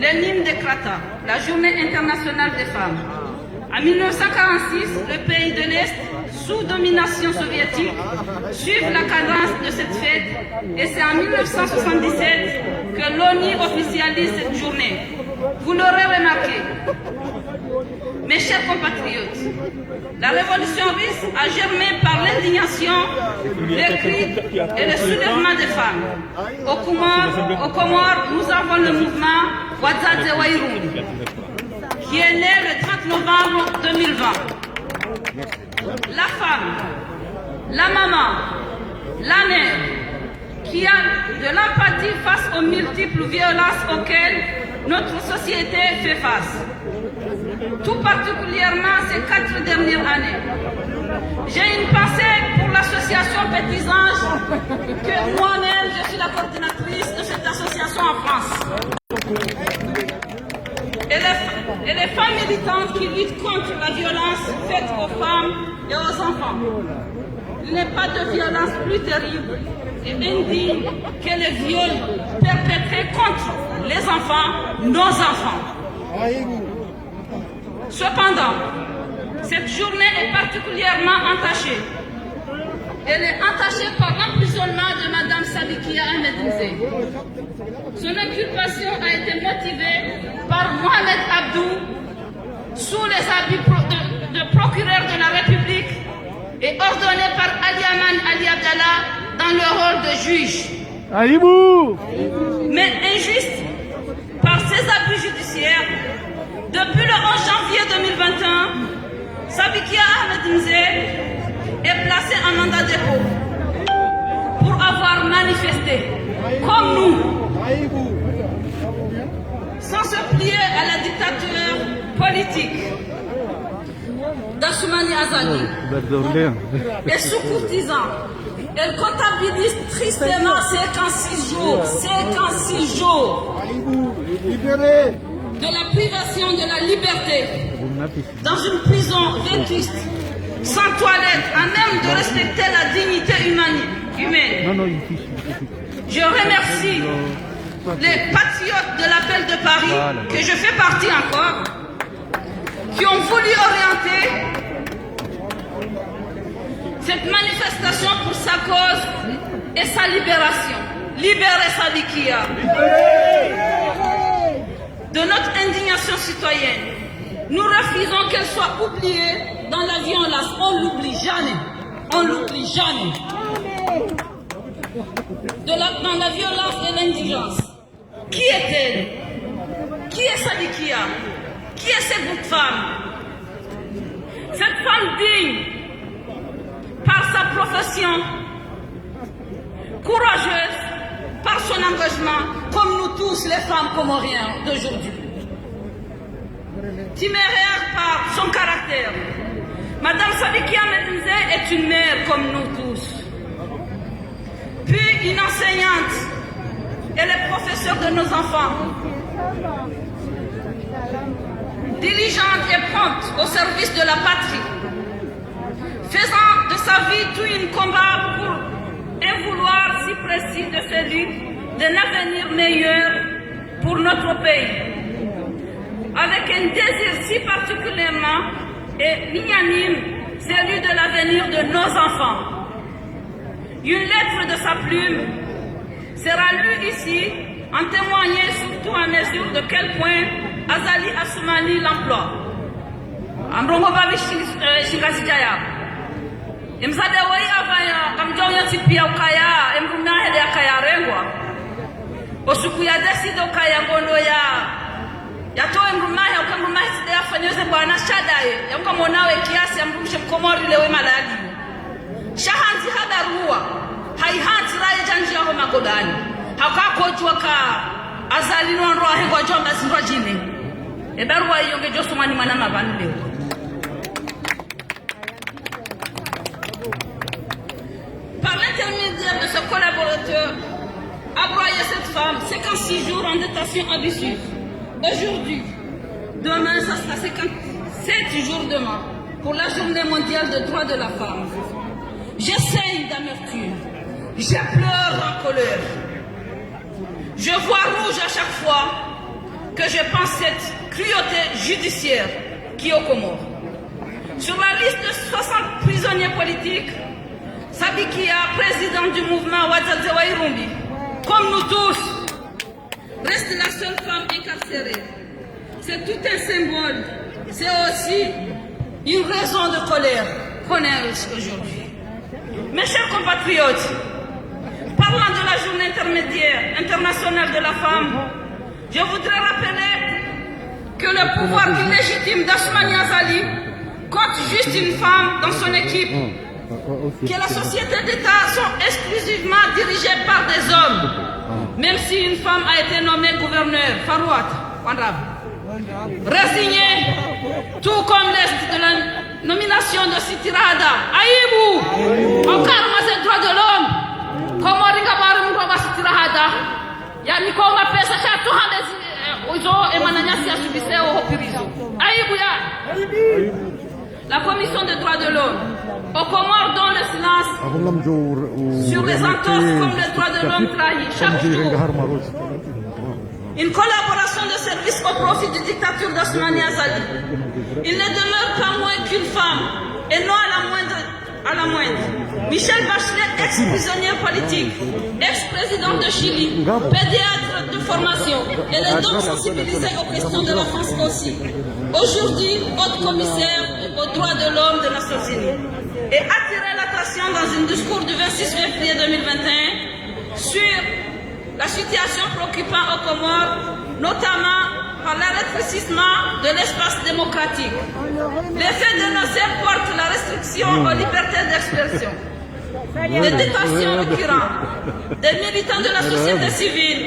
l'hymne des Krata, la Journée internationale des femmes. En 1946, le pays de l'Est, sous domination soviétique, suit la cadence de cette fête et c'est en 1977 que l'ONU officialise cette journée. Vous l'aurez remarqué, mes chers compatriotes, la révolution russe a germé par l'indignation, les cris et le soulèvement des femmes. Au Comores, nous avons le mouvement Wadadze Wairungu, qui est né le 30 novembre 2020. La femme, la maman, la mère, qui a de l'empathie face aux multiples violences auxquelles notre société fait face. Tout particulièrement ces 4 dernières années. J'ai une pensée pour l'association Petits Anges, que moi-même je suis la coordinatrice de cette association en France. Et les femmes militantes qui luttent contre la violence faite aux femmes et aux enfants. Il n'est pas de violence plus terrible et indigne que les viols perpétrés contre les enfants, nos enfants. Cependant, cette journée est particulièrement entachée. Elle est entachée par l'emprisonnement de Mme Sabikia Ahmed Mzee. Son inculpation a été motivée par Mohamed Abdou sous les habits de procureur de la République et ordonnée par Ali Aman Ali Abdallah dans le rôle de juge. Aïbou! Mais injuste par ses abus judiciaires, depuis le 11 janvier 2021, Sabikia Ahmed Mzee est placé en mandat de dépôt pour avoir manifesté, comme nous, sans se plier à la dictature politique d'Assoumani Azali et sous courtisan. Elle comptabilise tristement 56 jours de la privation de la liberté dans une prison vétuste, sans toilette, à même de respecter la dignité humaine. Je remercie les patriotes de l'appel de Paris, que je fais partie encore, qui ont voulu orienter cette manifestation pour sa cause et sa libération. Libérer Sabikia. De notre indignation citoyenne, nous refusons qu'elle soit oubliée dans la violence. On l'oublie jamais. On l'oublie jamais. Dans la violence et l'indigence. Qui est-elle? Qui est Sabikia? Qui est cette boucle femme? Cette femme digne, par sa profession, courageuse, par son engagement, comme nous tous les femmes comoriennes d'aujourd'hui. Téméraire par son caractère, Madame Sabikia Ahmed Mzee est une mère comme nous tous. Puis une enseignante, elle est professeure de nos enfants. Diligente et prompte au service de la patrie, faisant de sa vie tout un combat pour un vouloir si précis de celui d'un avenir meilleur pour notre pays, avec un désir si particulièrement et unanime, celui de l'avenir de nos enfants. Une lettre de sa plume sera lue ici, en témoignant surtout à mesure de quel point Azali Assoumani l'emploie. Amrongo babi shingazijaya. Imzade wai avaya kamjonyo tipia ukaya emrumna hele akaya rengwa. Osuku ya desido kaya ngondo ya toe mrumahe ukamrumahe side yafanyoze bwana shadaye yamukamonawe kiasi amrumshe mkomori lewe malagi. Shahanzi hadarua haihanzi raye janji yaho magodani. Hakakojwa ka Azali no ndo ahengo jomba sindwa jine. Ebarwa yonge josomani manana banle. Par l'intermédiaire de ce collaborateur, a broyé cette femme 56 jours en détention abusive. Aujourd'hui, demain, ça sera 57 jours demain, pour la journée mondiale des droits de la femme. Je saigne d'amertume, je pleure en colère. Je vois rouge à chaque fois que je pense cette cruauté judiciaire qui est aux Comores. Sur la liste de 60 prisonniers politiques, Sabikia, président du mouvement Ouattara Wairumbi, comme nous tous, reste la seule femme incarcérée. C'est tout un symbole. C'est aussi une raison de colère qu'on est aujourd'hui. Mes chers compatriotes, parlant de la journée intermédiaire internationale de la femme, je voudrais rappeler que le pouvoir illégitime d'Asmani Azali compte juste une femme dans son équipe, que la société d'État sont exclusivement dirigées par des hommes, même si une femme a été nommée gouverneur, Farouat Wandrab, résigné, tout comme l'est de la nomination de Sitirada, Aïbou, encore moi c'est droit de l'homme, comment Ringabar Mouba Sitirada, yani kwa mapesa kaya 200 ozo emananyasi ya subise au Hopirizo. Aïbou ya. La Commission des droits de l'homme, aux Comores dans le silence sur les entorses comme les droits de l'homme trahis chaque jour. Une collaboration de service au profit de dictature d'Asmani Azali. Il ne demeure pas moins qu'une femme, et non à la moindre. Michel Bachelet, ex-prisonnier politique, ex-président de Chili, pédiatre de formation, et les donc sensibilisés aux questions de la France aussi. Aujourd'hui, haute commissaire aux droits de l'homme des Nations Unies. Et attirer l'attention dans un discours du 26 février 2021 sur la situation préoccupante aux Comores, notamment par l'électricissement de l'espace démocratique. Les faits dénoncés portent la restriction aux libertés d'expression, des détentions récurrentes, des militants de la société civile,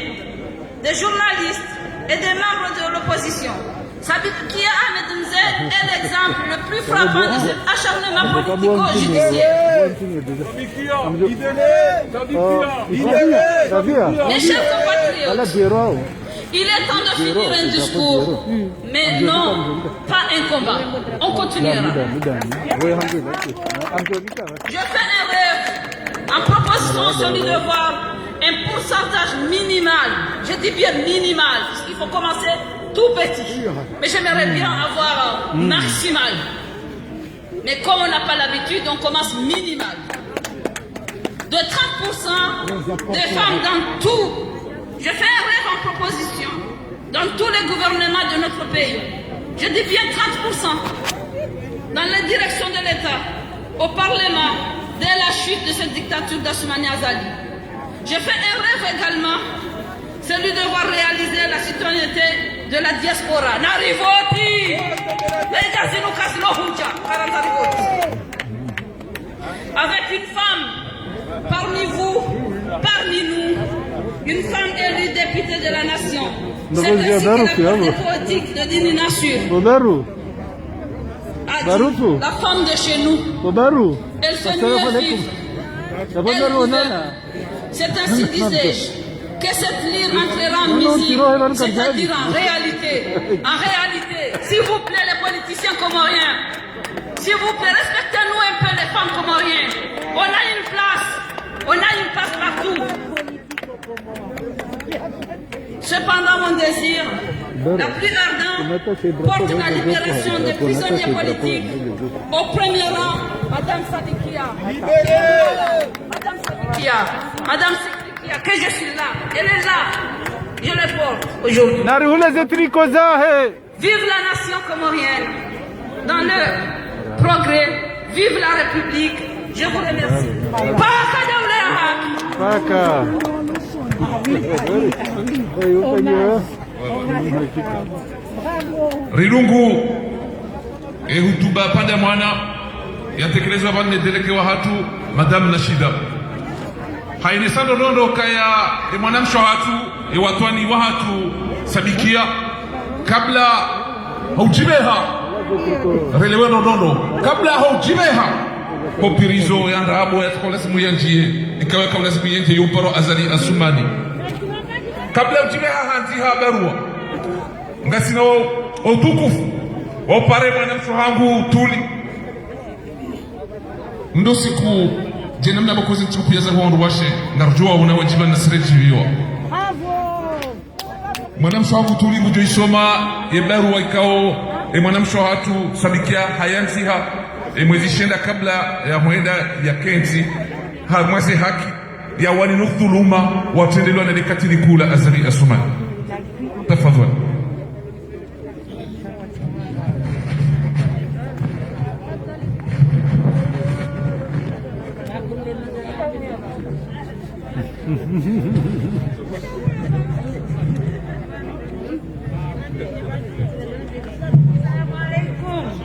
des journalistes et des membres de l'opposition. Sabikia Ahmed Mzed est l'exemple le plus frappant de cet acharnement politico-judiciaire. Mes chers compatriotes, il est temps de finir un discours, mais non, pas un combat. On continuera. Je fais un rêve en proposition celui de voir un pourcentage minimal, je dis bien minimal, parce qu'il faut commencer tout petit, mais j'aimerais bien avoir maximal. Mais comme on n'a pas l'habitude, on commence minimal. De 30% des femmes dans tout. Je fais un rêve en proposition dans tous les gouvernements de notre pays. Je dis bien 30% dans les directions de l'État, au Parlement, dès la chute de cette dictature d'Asmani Azali. Je fais un rêve également, celui de voir réaliser la citoyenneté de la diaspora. Narivoti! Avec une femme parmi vous, parmi nous, une femme élue députée de la nation. C'est ainsi que la portée poétique de Dini Nassur a dit, la femme de chez nous, elle fait mieux vivre. C'est ainsi, disais-je, que cette lyre entrera en musique, c'est-à-dire en réalité. En réalité, s'il vous plaît les politiciens comoriens, s'il vous plaît, respectez-nous un peu les femmes comoriennes. On a une place partout. Cependant, mon désir, la plus ardente, porte la libération des prisonniers politiques. Au premier rang, Madame Sadikia. Madame Sadikia, que je suis là. Elle est là. Je le porte aujourd'hui. Vive la nation comorienne. Dans le progrès, vive la République. Je vous remercie. Paka. Rilungu hutuba pande mwana yatekelezwa vanne deleke wa hatu Madame Nashida haini sando rondo kaya mwanamsho hatu watwani wa hatu Sabikia kabla haujibeha relewe rondo kabla haujibeha Hopirizo ya rabo ya tukolesi muyanjie ikawe kaulesi muyanjie yuparo Azali Asumani kabla ujibeha hanzi habarua ngasina otukufu opare mwanamsho hangu tuli ndo siku jenamna bakozi nchuku ya zaho washe narjua unawajiba nasreji wiwa mwanamsho wangu tulivu joisoma yebarua ikao mwanamsho hatu sabikia hayanziha mwezi shenda kabla ya mwenda ya kenzi ha mwezi haki ya wani nukthuluma watendelewa na likatili kula azali asumani. Tafadhali.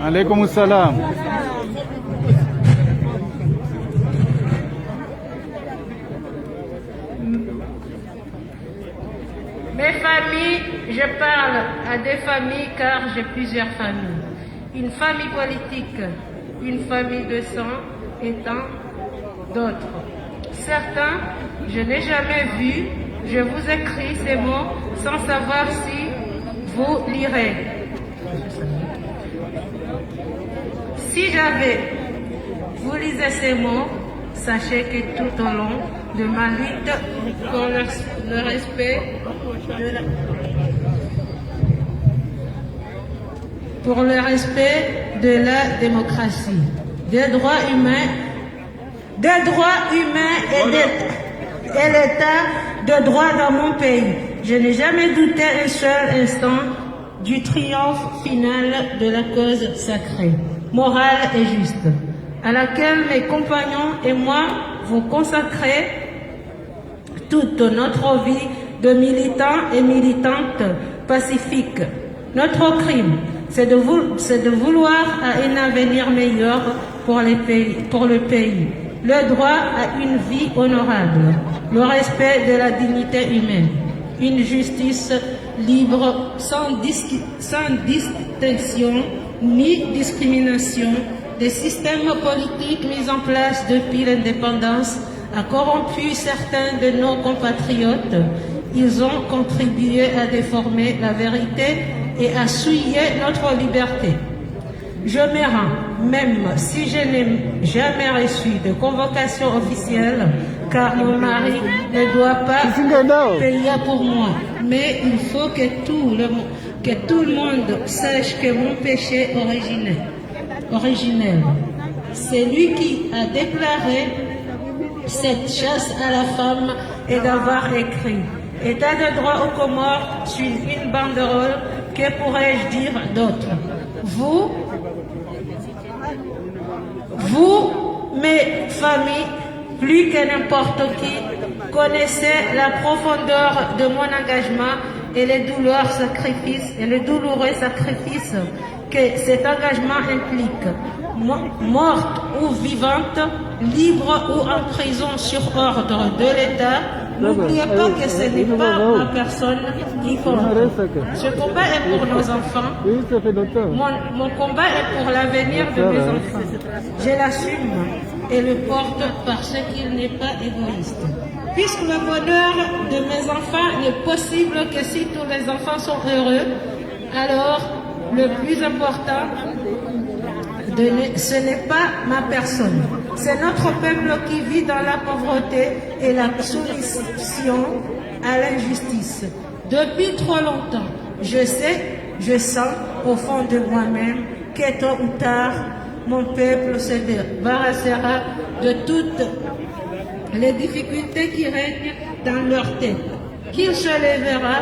Alaykoum salam. Mes familles, je parle à des familles car j'ai plusieurs familles. Une famille politique, une famille de sang et tant d'autres. Certains, je n'ai jamais vu. Je vous écris ces mots sans savoir si vous lirez. Si jamais vous lisez ces mots, sachez que tout au long de ma lutte pour le respect de la démocratie, des droits humains et l'état de droit dans mon pays. Je n'ai jamais douté un seul instant du triomphe final de la cause sacrée, morale et juste, à laquelle mes compagnons et moi vont consacrer toute notre vie de militants et militantes pacifiques. Notre crime, c'est de vouloir un avenir meilleur pour le pays, le droit à une vie honorable, le respect de la dignité humaine, une justice libre sans distinction ni discrimination. Des systèmes politiques mis en place depuis l'indépendance a corrompu certains de nos compatriotes. Ils ont contribué à déformer la vérité et à souiller notre liberté. Je me rends, même si je n'ai jamais reçu de convocation officielle, car mon mari ne doit pas payer pour moi. Mais il faut que tout le monde sache que mon péché originel, c'est lui qui a déclaré cette chasse à la femme et d'avoir écrit État de droit aux Comores sur une banderole. Que pourrais-je dire d'autre? Vous, mes familles, plus que n'importe qui, connaissez la profondeur de mon engagement et les douloureux sacrifices que cet engagement implique. Morte ou vivante, libre ou en prison sur ordre de l'État, n'oubliez pas que ce n'est pas ma personne qui compte. Ce combat est pour nos enfants. Mon combat est pour l'avenir de mes enfants. Je l'assume et le porte parce qu'il n'est pas égoïste. Puisque le bonheur de mes enfants n'est possible que si tous les enfants sont heureux, alors le plus important, ce n'est pas ma personne. C'est notre peuple qui vit dans la pauvreté et la soumission à l'injustice. Depuis trop longtemps, je sens au fond de moi-même que tôt ou tard, mon peuple se débarrassera de toutes les difficultés qui règnent dans leur tête. Qu'il se lèvera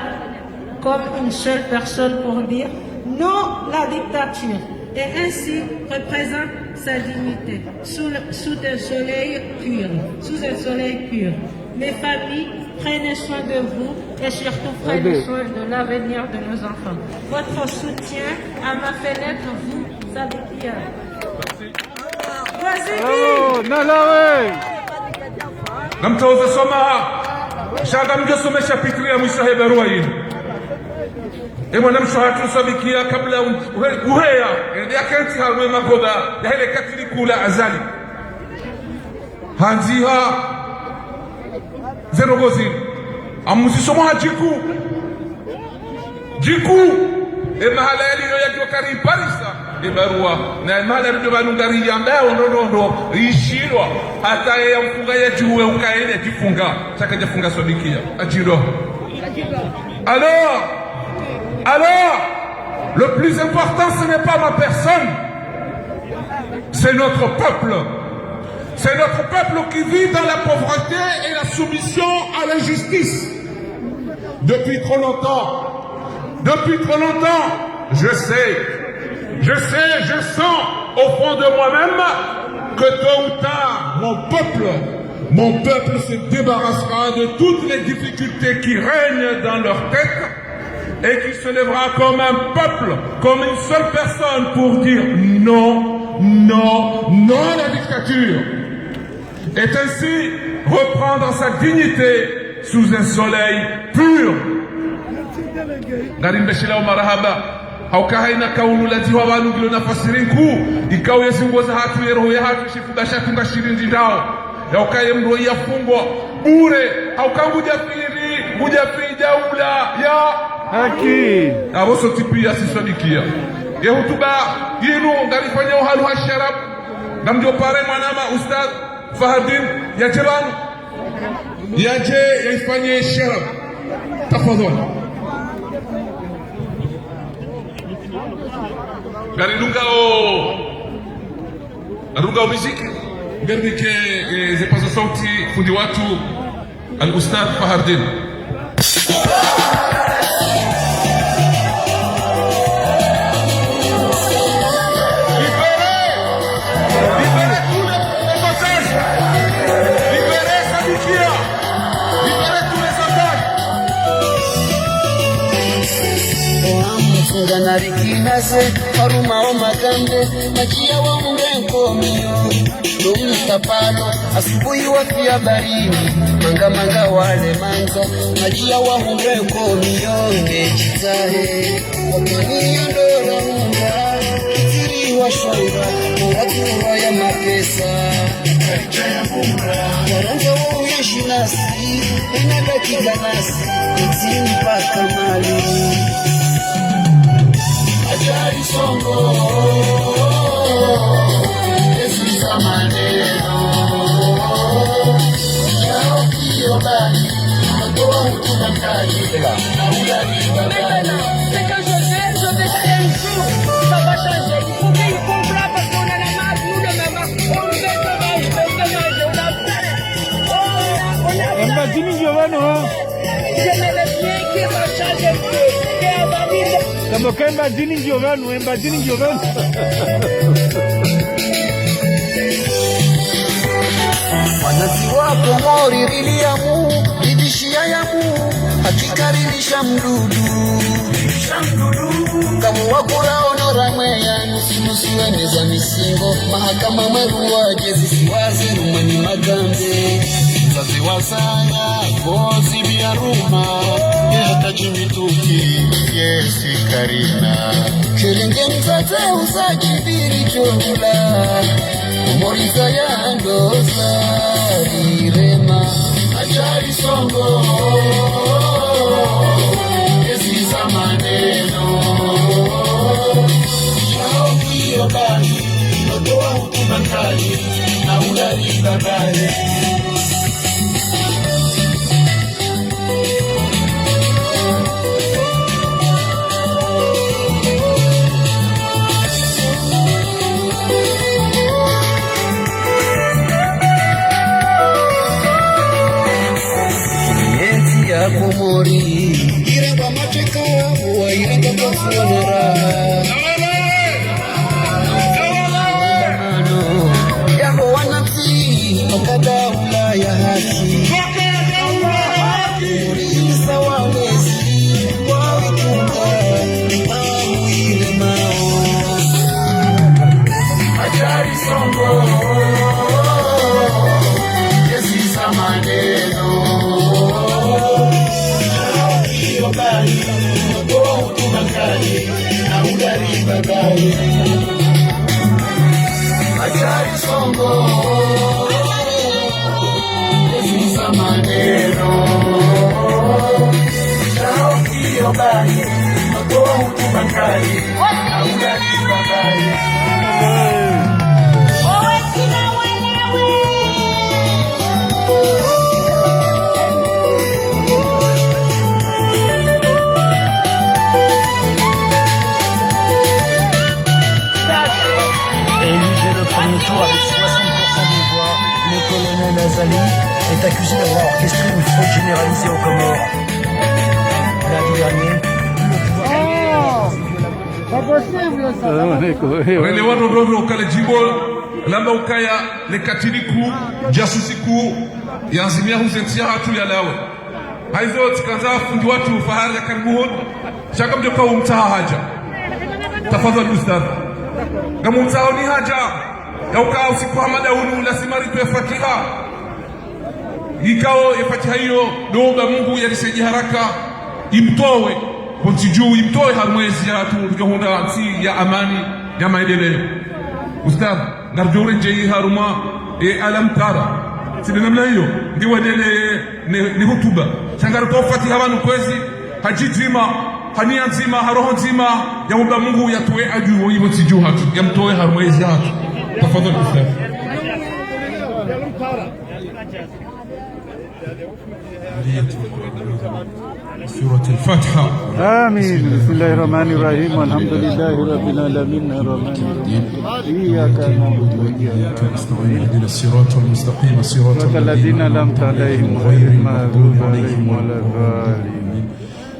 comme une seule personne pour dire non la dictature et ainsi représente sa dignité sous un soleil pur. Mes familles, prenez soin de vous et surtout prenez soin de l'avenir de nos enfants. Votre soutien à ma fenêtre, vous, Sabikia. Namtoza soma shanga mjosomesha pitria mwisho he barua hii mwanamsho hatu sabikia kabla uheya ya kenti halwe magoda ya hele katili kula azali hanziha zerogozi amusisoma hajiku mahala yaliyo yakiwa kari parisa barua na mahala ndio banungari yambao ndondo ishirwa hata ya mfunga ya juwe ukaende jifunga chaka jifunga sabikia ajiro alors Le plus important, ce n'est pas ma personne, c'est notre peuple. C'est notre peuple qui vit dans la pauvreté et la soumission à l'injustice. Depuis trop longtemps, je sens au fond de moi-même que tôt ou tard, mon peuple se débarrassera de toutes les difficultés qui règnent dans leur tête et qui se lèvera comme un peuple, comme une seule personne pour dire non, non, non à la dictature. Et ainsi reprendre sa dignité sous un soleil pur. Garin beshila wa marahaba haukahaina kaunu laziwa wanu gilo nafasirin ku ikao yesingoza hatu yeroho ya hatu shifuda shatunga shirindi ndao ya ukaye mro ya fungwa bure haukangu jafiri jaula ya haki aboso tipi ya sisodikia ya hutuba yinu ngarifanya uhalu hasharab namjo pare mwanama ustad Fahadin ya jiran yaje yaifanye sharab tafadhali Garunga muziki garbike zipaza sauti fundi watu al-Ustadh Fahardin. Narikinaze haruma wa magambe majia wa mrengo mio lumtapalo asubuhi wa pia barini manga wale manza majia wa mrengo mio ngechitahe wakaniyo ndora munga kitiri wa shonga muratura ya mapesa waranja wa uyeshi nasi inabakika nasi kitini paka mali Ajari songo, Yesu maneno, yao kiyo bani, natoa hutuna kali, na ulari bagani. C'est que je vais faire un jour, ça va changer. Il faut qu'il comprenne parce qu'on a la marque, nous le même, on fait dommage, on a fait. On a fait. Mbadini Giovanni, J'aimerais bien qu'il va changer un peu, qu'il va vivre. kama kemba dini Giovanni. Wanazi wako mori riliamu, lidishia yamu, hakika rilisha mdudu. Kamu wakura onora mweya, nusu weneza misingo, mahakama maruwa, jezi siwazi, rumani magambe. Zazi wasanya, gozi biaruma, yata jimituki, yesi karina. Kirenge mzate usajibiri chogula, umoriza ya ndoza, irema. Ajari songo, yesi za maneno. Chao kiyo bani, nodoa hukumakali, na ulari bagani. Kumori iramba mateka wa iramba kufuanara yabo wanafsi okada ulaya haki sawa wezi wa ikunga ile mao ajari songo yesi samaneno Bani, oh, tumakali, na ulari bagani. Ajari songo, Yesu samaneno. Chao kiyo bani, oh, tumakali, na ulari bagani. Sali est accusé d'avoir orchestré une fraude généralisée aux Comores. Lundi dernier, wale warorovyo ukale jimbo lamba ukaya lekatiliku jasusiku yanzimia huzentia hatu ya lawe haizo tikaza fundi watu fahari ya karibuhon shaka mjoka umtaha haja tafadhali ustadh kama umtaha ni haja ya ukaa usiku hamada unu lasimari tuwe fatiha ikao ifatiha hiyo doga Mungu yaliseji haraka imtowe kontijuu imtoe harmwezi ya tujuhunda si ya amani ya maendeleo ustadh ngarjore njei haruma alam tara sidi namna hiyo ndiwa dele ni hutuba sangara tofati habanu kwezi hajijima hania nzima haroho nzima ya muda Mungu yatoe aju hiyo tijuu hatu ya mtoe harmwezi hatu tafadhali ustadh سورة الفاتحة آمين بسم الله الرحمن الرحيم والحمد لله رب العالمين الرحمن الرحيم إياك نعبد وإياك نستعين اهدنا الصراط المستقيم صراط الذين أنعمت عليهم غير المغضوب عليهم ولا الضالين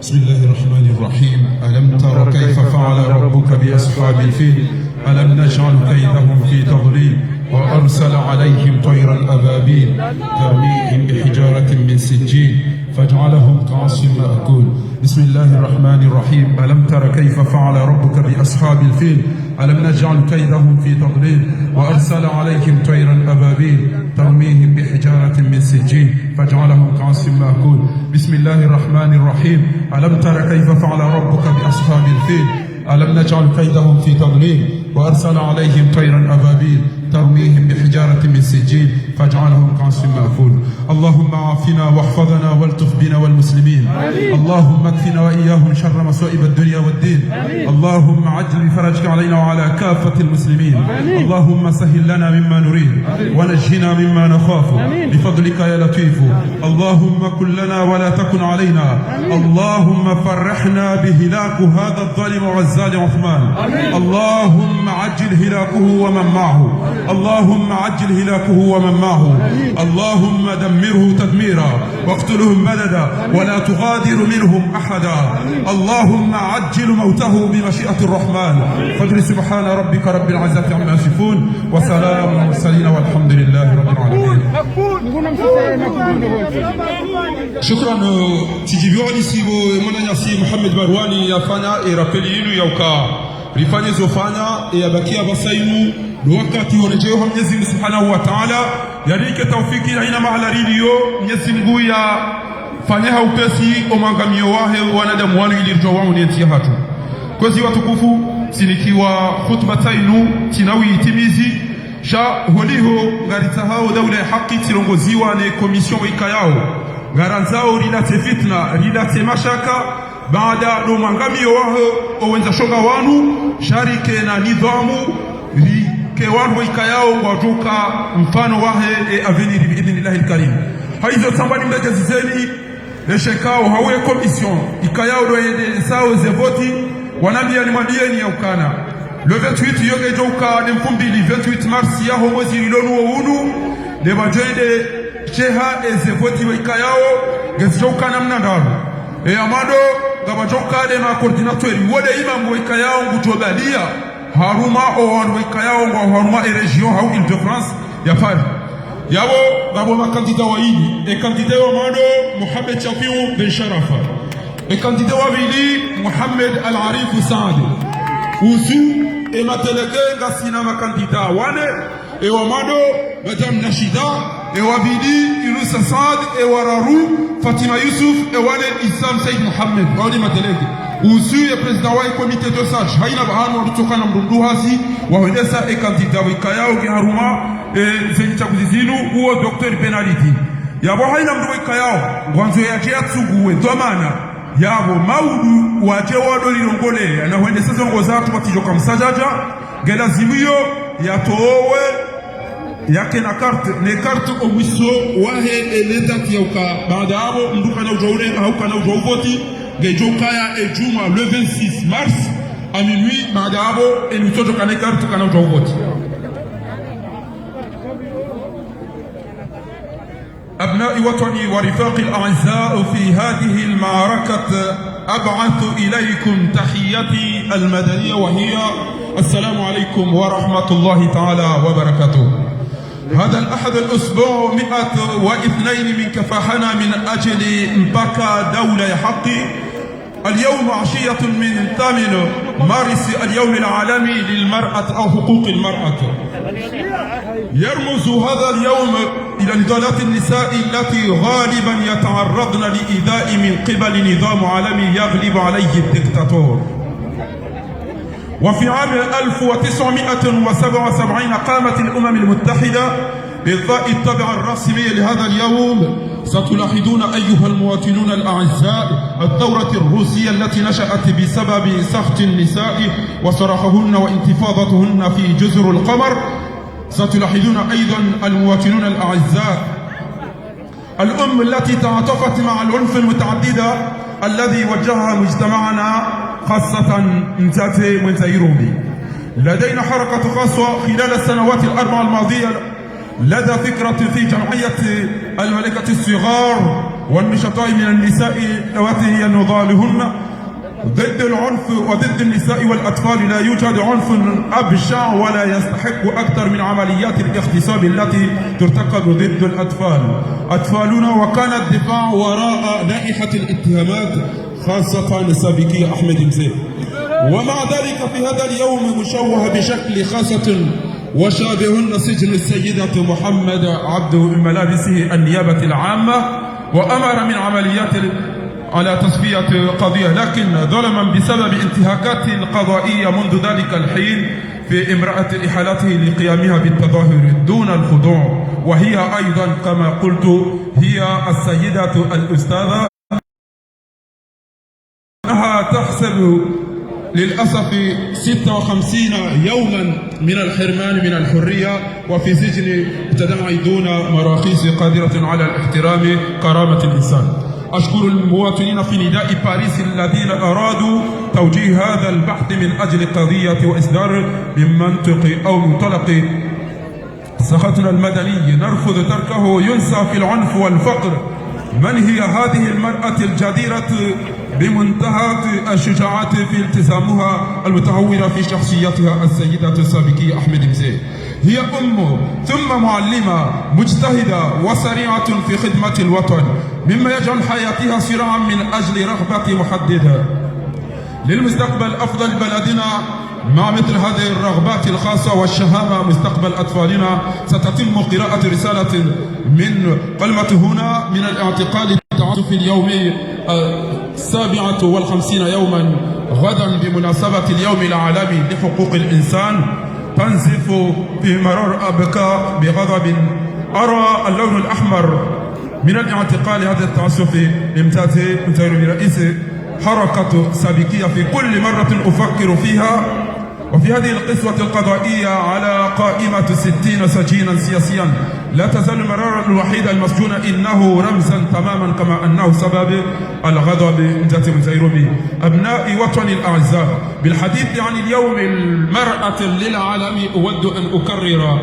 بسم الله الرحمن الرحيم ألم تر كيف فعل ربك بأصحاب الفيل ألم نجعل كيدهم في تضليل وأرسل عليهم طيرا أبابيل ترميهم بحجارة من سجيل فجعلهم كعصف مأكول بسم الله الرحمن الرحيم ألم تر كيف فعل ربك بأصحاب الفيل ألم نجعل كيدهم في تضليل وأرسل عليهم طيرا أبابيل ترميهم بحجارة من سجيل فجعلهم كعصف مأكول بسم الله الرحمن الرحيم ألم تر كيف فعل ربك بأصحاب الفيل ألم نجعل كيدهم في تضليل وأرسل عليهم طيرا أبابيل ترميهم بحجارة من سجيل فاجعلهم كعصف مأكول اللهم عافنا واحفظنا والطف بنا والمسلمين اللهم اكفنا وإياهم شر مصائب الدنيا والدين اللهم عجل بفرجك علينا وعلى كافة المسلمين اللهم سهل لنا مما نريد ونجنا مما نخاف بفضلك يا لطيف اللهم كن لنا ولا تكن علينا اللهم فرحنا بهلاك هذا الظالم وعزال عثمان اللهم عجل هلاكه ومن معه اللهم عجل هلاكه ومن معه اللهم دمره تدميرا واقتلهم بددا ولا تغادر منهم أحدا اللهم عجل موته بمشيئة الرحمن فاجر سبحان ربك رب العزة عما يصفون وسلام على المرسلين والحمد لله رب العالمين شكرا تجيبوني سيبو منanyasi Muhammad Barwani yafanya irapeli yinu yauka rifanye zofanya yabakia basainu wakati warejeo Mwenyezi Mungu Subhanahu wa Ta'ala yarike taufiki aina mahala radio Mwenyezi Mungu ya fanyaha upesi omangamio wahe wanadamu wanu ilirjo wao nientia hatu kwezi watukufu sinikiwa khutba tainu tinawi itimizi sha holiho ngarita hao daula ya haki tirongoziwa ne komission wika yao ngaranzao rilate fitna rilate mashaka baada no mangamio wahe owenza shonga wanu sharike na nidhamu ke wanu ikayao wajuka mfano wahe avenir biidhnillahi alkarim haizo tambani mbegezizeni eshekao hawe commission ikayao doende sao zevoti wanambia ni mwambieni ya ukana le 28 yoge joka ni mfumbili 28 mars ya homozi ilonu unu de bajende cheha ezevoti ikayao gezoka namna ndaru amado gabajoka de ma coordinateur wode imam ikayao ngujobalia haruma o wanweka yao ngwa haruma e region hau Ile-de-France ya fari yabo gabo makandida wa hili kandida wa mado Mohamed Chafiu Ben Sharafa kandida wa vili Mohamed Al-Arif Saad usu matelegenga sina makandida wane wa mado Madame Nashida wa vili Inusa Saad wararu Fatima Yusuf wane Isam Said Mohamed wali matelege usu ya president wa komite de sage haina bahano walitoka na mrundu hasi waendesa kandida wikayao giharuma zenye chaguzi zinu uo Dr. Penalty yabo haina mdu wikayao ngwanzo yaje atsuguwe domana yabo maudu waje wado lilongole na huendesa zongo zatu batijoka msajaja gelazimiyo yatowe yake na carte ne carte owiso wahe eletati yauka baada hapo mduka na ujaure hauka na ujavoti Gejokaya et Juma le 26 mars à minuit Madabo et nous sommes au carte quand on vote. أبناء وطني ورفاقي الأعزاء في هذه المعركة أبعث إليكم تحيتي المدنية وهي السلام عليكم ورحمة الله تعالى وبركاته. هذا الأحد الأسبوع 102 من كفاحنا من أجل مبكى دولة حقي. اليوم عشية من 8 مارس اليوم العالمي للمرأة أو حقوق المرأة. يرمز هذا اليوم إلى نضالات النساء التي غالبا يتعرضن لإيذاء من قبل نظام عالمي يغلب عليه الدكتاتور. وفي عام 1977 قامت الأمم المتحدة بإلغاء الطابع الرسمي لهذا اليوم. ستلاحظون أيها المواطنون الأعزاء الثورة الروسية التي نشأت بسبب سخط النساء وصراخهن وانتفاضتهن في جزر القمر. ستلاحظون أيضا المواطنون الأعزاء الأم التي تعاطفت مع العنف المتعدد الذي وجهها مجتمعنا خاصة انتاتي من تيروبي. لدينا حركة خاصة خلال السنوات الأربع الماضية لدى فكرة في جمعية الملكة الصغار والنشطاء من النساء اللواتي نضالهن ضد العنف وضد النساء والأطفال. لا يوجد عنف أبشع ولا يستحق أكثر من عمليات الاغتصاب التي ترتكب ضد الأطفال أطفالنا. وكان الدفاع وراء لائحة الاتهامات خاصة سابقية أحمد مزيد. ومع ذلك في هذا اليوم مشوه بشكل خاصة وشابهن سجن السيدة محمد عبده من ملابسه النيابة العامة وأمر من عمليات على تصفية قضية، لكن ظلما بسبب انتهاكات قضائية منذ ذلك الحين في امرأة إحالته لقيامها بالتظاهر دون الخضوع. وهي أيضا كما قلت هي السيدة الأستاذة أنها تحسب للأسف 56 يوما من الحرمان من الحرية وفي سجن ابتدعي دون مراخيص قادرة على الاحترام كرامة الإنسان. أشكر المواطنين في نداء باريس الذين أرادوا توجيه هذا البحث من أجل قضية وإصدار من منطق أو منطلق سخطنا المدني نرفض تركه ينسى في العنف والفقر. من هي هذه المرأة الجديرة بمنتهى الشجاعة في التزامها المتهورة في شخصيتها السيدة السابقية أحمد مزيد؟ هي أم ثم معلمة مجتهدة وسريعة في خدمة الوطن مما يجعل حياتها صراعا من أجل رغبة محددة للمستقبل أفضل بلدنا. مع مثل هذه الرغبات الخاصة والشهامة مستقبل أطفالنا ستتم قراءة رسالة من قلمة هنا من الاعتقال التعاطفي اليومي 57 يوما غدا بمناسبة اليوم العالمي لحقوق الإنسان تنزف في مرار أبكاء بغضب. أرى اللون الأحمر من الاعتقال هذا التعسف امتازي رئيس حركة سابقية في كل مرة أفكر فيها. وفي هذه القسوة القضائية على قائمة 60 سجينا سياسيا لا تزال المرارة الوحيدة المسجونة إنه رمزا تماما كما أنه سبب الغضب ذات مزيروبي. أبناء وطني الأعزاء بالحديث عن اليوم المرأة للعالم أود أن أكرر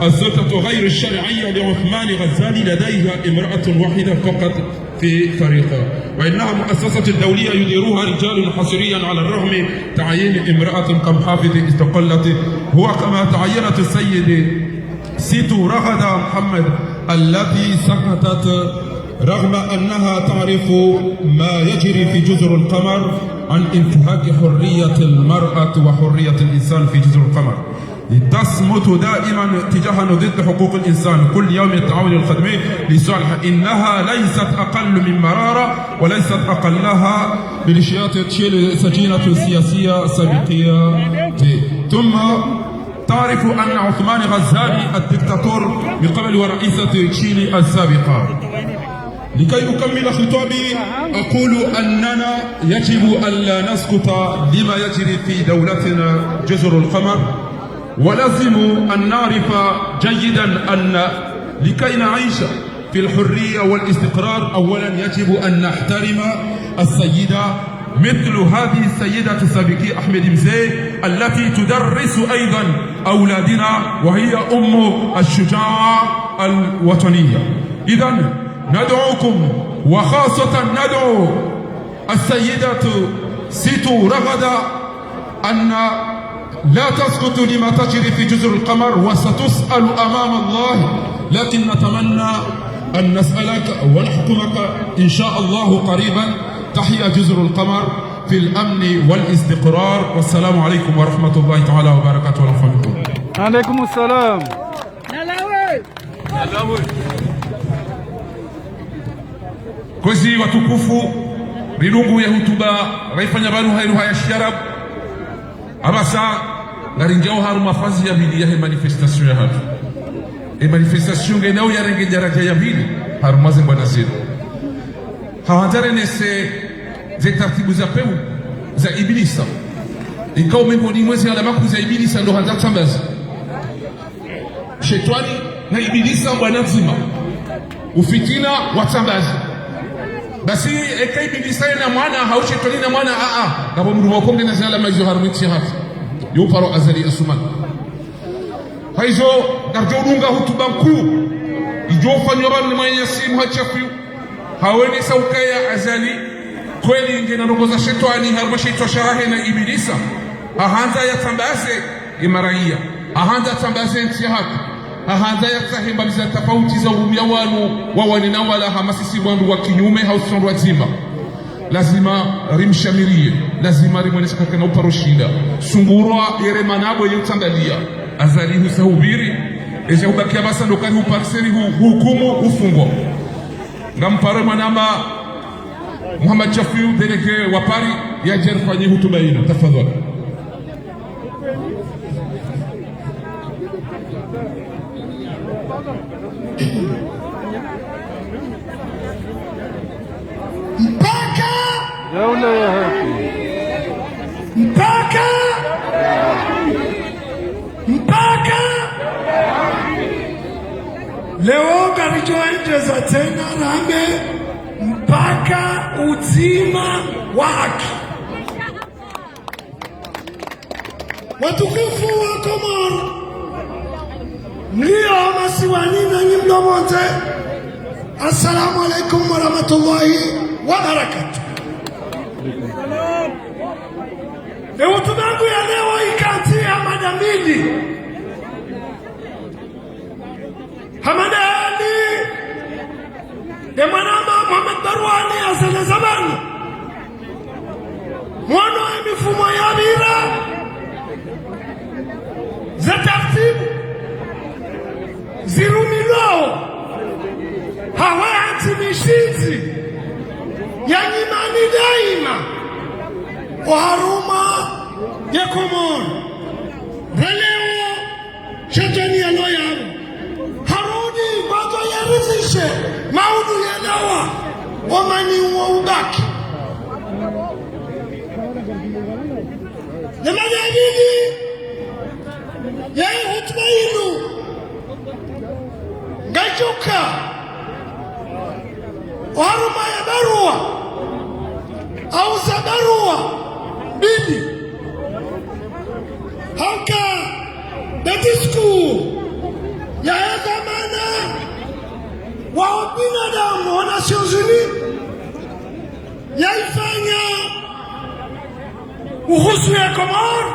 السلطة غير الشرعية لعثمان غزالي لديها امرأة واحدة فقط في فريقه وإنها مؤسسة دولية يديرها رجال حصريا على الرغم تعيين امرأة كمحافظ استقلت هو كما تعينت السيد سيتو رغدة محمد التي سقطت رغم أنها تعرف ما يجري في جزر القمر عن انتهاك حرية المرأة وحرية الإنسان في جزر القمر. تصمت دائما تجاها ضد حقوق الإنسان كل يوم التعاون الخدمي لصالح إنها ليست أقل من مرارة وليست أقلها بلشيات تشيل سجينة سياسية سابقية. ثم تعرف أن عثمان غزالي الدكتاتور من قبل ورئيسة تشيلي السابقة. لكي أكمل خطابي أقول أننا يجب ألا نسكت لما يجري في دولتنا جزر القمر ولازم أن نعرف جيدا أن لكي نعيش في الحرية والاستقرار أولا يجب أن نحترم السيدة مثل هذه السيدة السابقية أحمد مزيد التي تدرس أيضا أولادنا وهي أم الشجاعة الوطنية. إذن ندعوكم وخاصة ندعو السيدة سيتو رغدة أن لا تسكت لما تجري في جزر القمر وستسأل أمام الله، لكن نتمنى أن نسألك ونحكمك إن شاء الله قريبا. تحيا جزر القمر في الأمن والاستقرار، والسلام عليكم ورحمة الله تعالى وبركاته. ورحمة عليكم السلام. Kozi watukufu rilungu ya hutuba raifanya banu hairu haya sharab abasa ngarinjao haru mafazi ya bili ya he manifestation ya hatu manifestation ngenao ya renge daraja ya bili haru maze mbwana zetu hawanzare nese ze tartibu za peu za ibilisa ikao miongoni mwezi alamaku za ibilisa ndo hanza kusambaza shetani na ibilisa mbwana mzima ufitina watambaza basi eka ibilisa na mwana haushetani na mwana ngabo mndu wakonge na zala mazo harumiti hafi yuparo azali asuman haizo darjodunga hutuba kuu ijofanywa bani mwenye simu hachafu haweni saukaya azali kweli nge na rogoza shetani haruma shaitwa sharahe na ibilisa ahanza yatambaze imaraia ahanza yatambaze nchi haki ahanza yatsahimba biza tofauti za urumia wanu wawani na wala hamasisi wandu wa kinyume hausondo wazima lazima rimshamirie lazima rimwenesha kakana uparoshinda sungurwa yere manabo yutandalia azali husahubiri eja hubakia basa ndokari huparseri hukumu ufungo ngampare mwanama Muhammad Chafiu delege wa Paris ya jerfanye hutuba ina tafadhali. Mpaka Daula ya haki. Mpaka leo kalichoendeza tena range mpaka uzima wa haki. Watukufu wa Komoro, mlio masiwani na nyimlomonte, assalamu alaikum warahmatullahi wabarakatuh. Leo tunangu ya leo ikantia madamili hamadani ya mwanama Muhammad Barwani asana zamani mwana ya mifumo ya mira za tartibu zirumilao hawaati mishizi ya nyimani daima oharuma ya Komoro releo shetani ya loyaru harudi bato yarizishe maudu ya dawa omani uwa ubaki jamani ya nini ya hutuba inu ngajuka oharuma ya barua au za barua bili hauka betisku ya dhamana wa binadamu wa Nations Unies yaifanya uhusu ya Komoro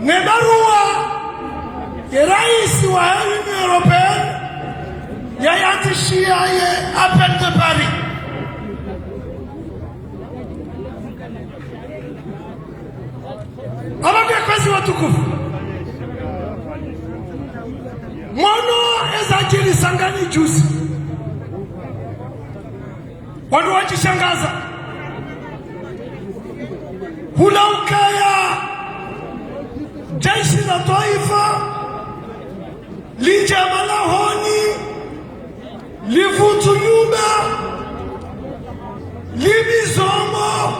ne barua ya rais wa Union Européenne yayatishia ye Appel de Paris. Ababia kwezi watukufu mwono ezajiri sangani juzi wanu wajishangaza hulaukaya jeshi la taifa linjama lahoni livutu nyumba libizomo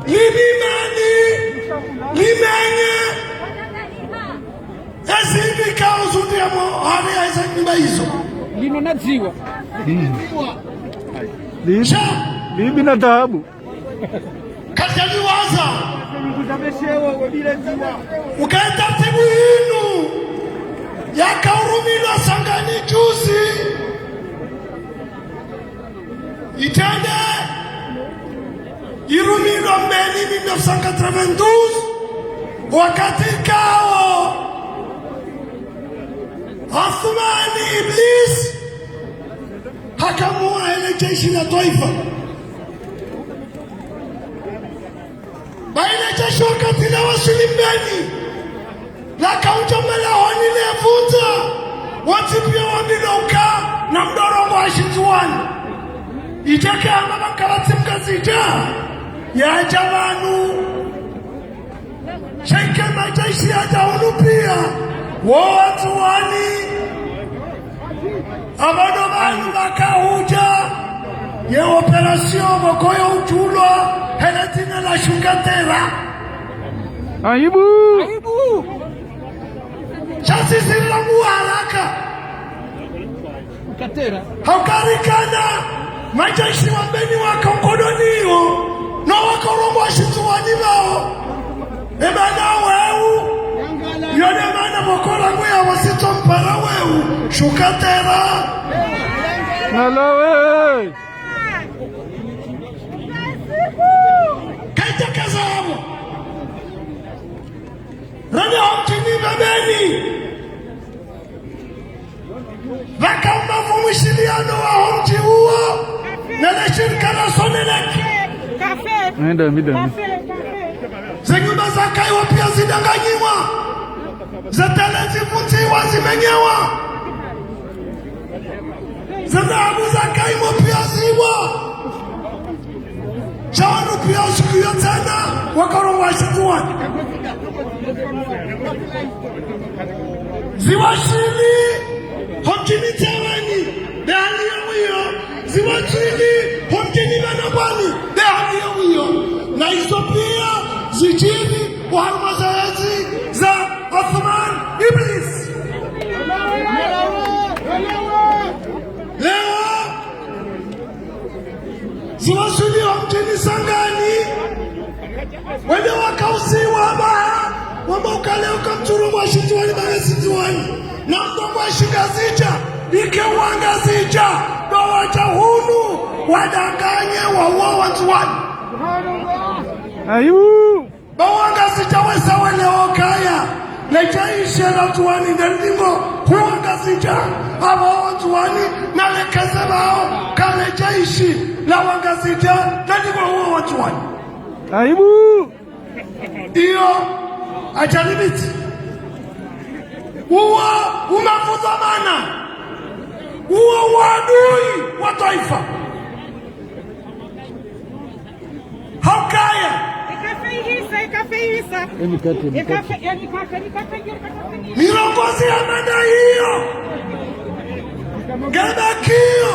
libimani limenye ezindi kauzundi ya mohari ya iza nyumba hizo lino na ziwa Bibi na dhahabu katika liwaza ukataratibu hinu yakaurumilwa sangani juzi itende irumilwa mbelini 1992 wakati kao Athmani Iblis hakamua ile jeshi la taifa. Baina jeshi wakati la wasilimbeni la kaujamela wanile vuta watipia wamiloka na mdorongo wa shituani itake amama karati mkazija ya jamanu sheke majeshi ya jaunu pia watu wani abado banu bakahuja ye operasyon mokoyo ujulwa heletine la shukatera Aibu chasi zilangu haraka haukarikana majeshi wambeni wakonkodoniyo no wakoromwa shituwani bao ebana wewu yone mana mokora nguya wasito mpara wewu shukatera nalawe kaita kazamu rani homtini babeni waka mbavu mwishiliano wa homti huo nele shirika la soneleki Nenda zenyumba za kaiwa pia zidanganyiwa zetele zivunjiwa zimenyewa zedabu za kaimo pia ziwa chawanu pia usiku tena wakorowa shituwani ziwa shili homtini tewani behali ya mwiyo ziwa shili homtini banabani behali ya mwiyo na hizo pia zijini wa halmazaezi za Athman Iblis. Leo ziwasuliwa mjini Sangani wende wakausiwa baha wamaukaleo kamturu wa shituwani bagesijuwani na mdomo wa shingazija ike wangazija dowaja hunu wadanganye wawo watuwani Aibu bawangazija wesawele okaya lejaishe na tuwani nendingo huwangazija abo watuwani na lekeze bao kalejaishi la wangazija nendingo huwa watuwani Aibu iyo ajalibiti huwa umafuzamana huwa uadui wa taifa haukaya mirongozi ya mada hiyo gebekio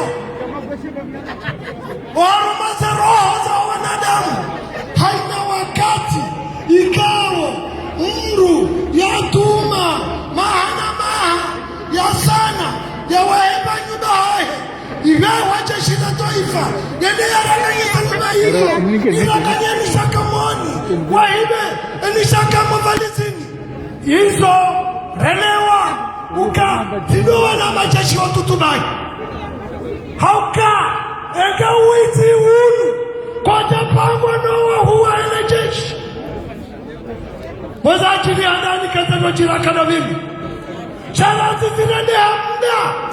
warumaza roho za wanadamu haina wakati ikawo mru ya tuma mahana maha ya sana ya waheba nyuba hae iwe wache shida taifa yende ya rananyisa nyuba hiyo irakanye nishakamoni wahibe enishaka mavalizini hizo relewa uka zidowa na majeshi watutumai hauka ega uizi unu koja pangwa nowa huwa ele jeshi weza achili andani katano jiraka na mimi shalazi zinende hamda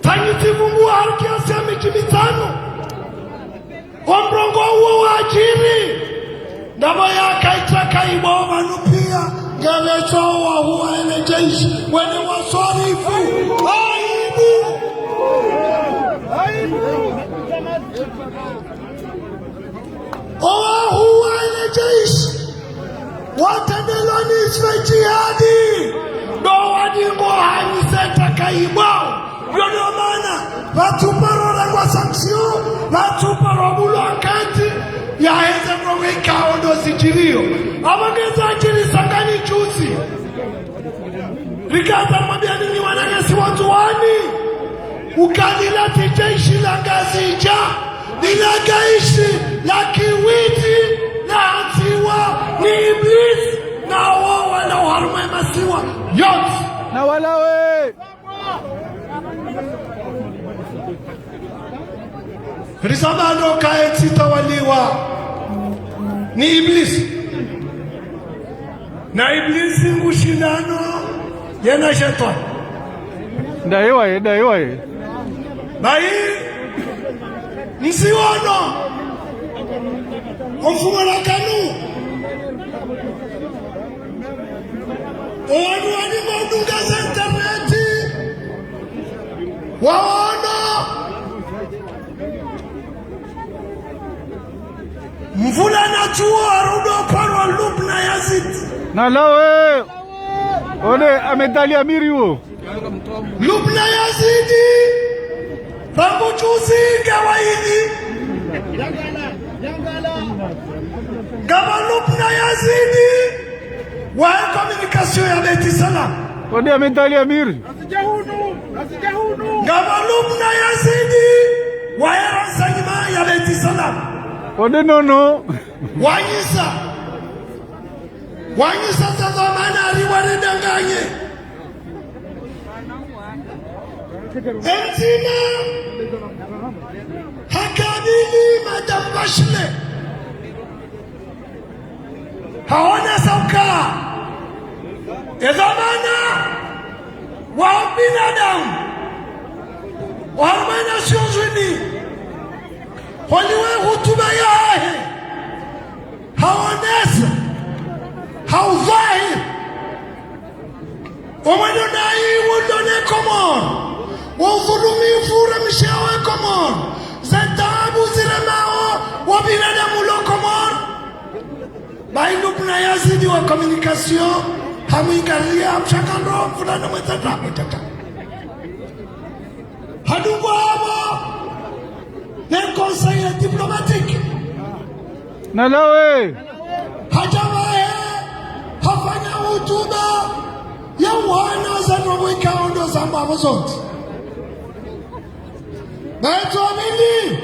tanyiti mungu wa harkiasi ya miki mitano omrongo uwa wajiri ndama ya kaitaka ibo manupia ngelecho wa huwa ele jeshi wene wasorifu owa huwa ele jeshi watendeloni isfe jihadi dowa dingo haniseta kaibao yono mana vatuparora kwa sanksio vatuparo bulo akati ya heze mweka ondo zijirio abangeza ajili Sangani chuzi rikaza mwabia nini wanagesi watu wani ukanilati jeshi la Ngazija nilagaishi la Kiwiti na Atiwa ni Iblis na wao wala uharuma masiwa yote na walawe sabado kaeti tawaliwa ni Iblisi, na Iblisi ngushindano yana shetani daiwaye bai nsiwono mfumo la kanu wanu wanimodunga za interneti waona mvula na chuo arudo parwa Lubna Yazid na lawe ole amedali amiri huo Lubna Yazidi Rambuchuzi gawaini Gaba Lubna Yazidi wa communication ya Beti Salam ole amedali amiri Gaba Lubna Yazidi wa renseignement ya Beti Salam ole nono Wanyisa za zamani aliwaridanganye Enzina hakabili Madam Bachelet haona sauka zamana wa binadamu wa Nations Unies waliwe hutuba yahe haonesa haudhahir wamanonai wundone Komoro waudhulumifu uramishawe Komoro zatabu ziremao wa binadamu lo Komoro bai Lubna Yazidi wa communication hamuingalia mshakando fulani mwetata hadubu habo ne conseil diplomatique na lawe hajawahe hafanya hutuba ya wana za nomwika ondo za mbabo zote Baito amini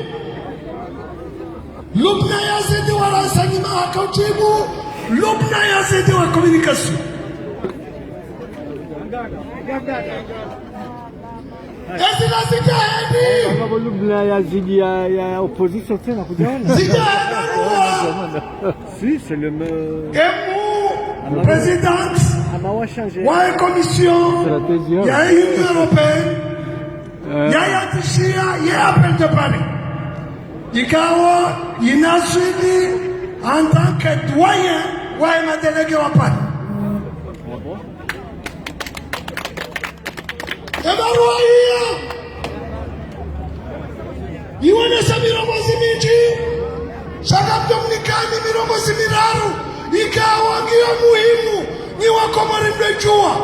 Lubna Yazidi wa renseignement akautibu Lubna Yazidi wa communication Ezila zitahedi Lubna Yazidi ya opposition tena kujaona zitahedi si c'est le président wa commission ya Union européenne yayatishia appel de Paris ikawa inaswidi en tant que doyen wa madélégué wa Paris ebarua hiyo iwonesha mirongozi miji shaka Dominikani mirongozi miraru ikawa ngiyo muhimu ni wakomori mdejua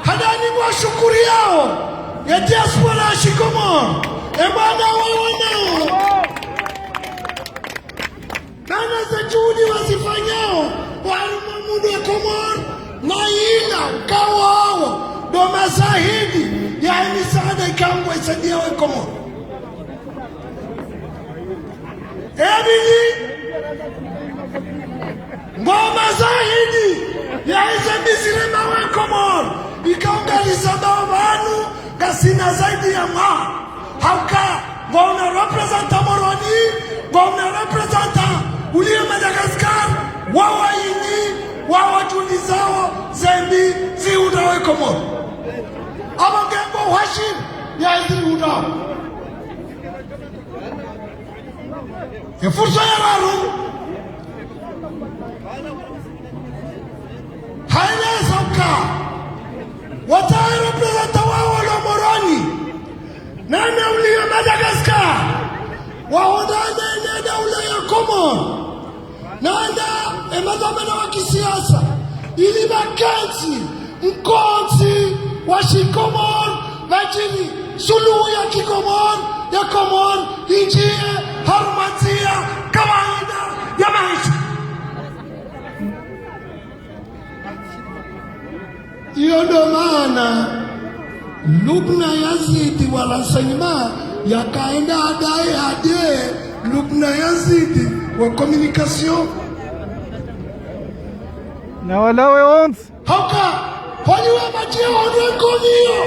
hadani mwa shukuri yao ya diaspora ya Shikomoro ebana wawanao nana za juhudi wasifanyao walimamudu ya Komoro na ila kawa hao do mazahidi ya misaada ikangwa isadia wa Komoro ebili ngoma zahidi ya izembizile mawe Komoro ikaungaliza bavanu kasina zaidi ya mwa hauka ngona representa Moroni ngona representa uliyo Madagascar wawaini wawajulizao zembi ziudawe Komoro abagengo washim ya ziudawe fursa ya raru haelezauka watae representa wao la Moroni nane uliyo Madagascar wahodane nenda ule ya Komoro nanda emadhamana wa kisiasa ili makenzi mkonzi wa Shikomoro majini suluhu ya Kikomoro ya Komoro injie harumatia kawaida ya maisha iyo ndo maana Lubna Yazidi wa renseignement yakaenda adai adie Lubna Yazidi wa communication na walawe once hauka waliwe majia ondwe konio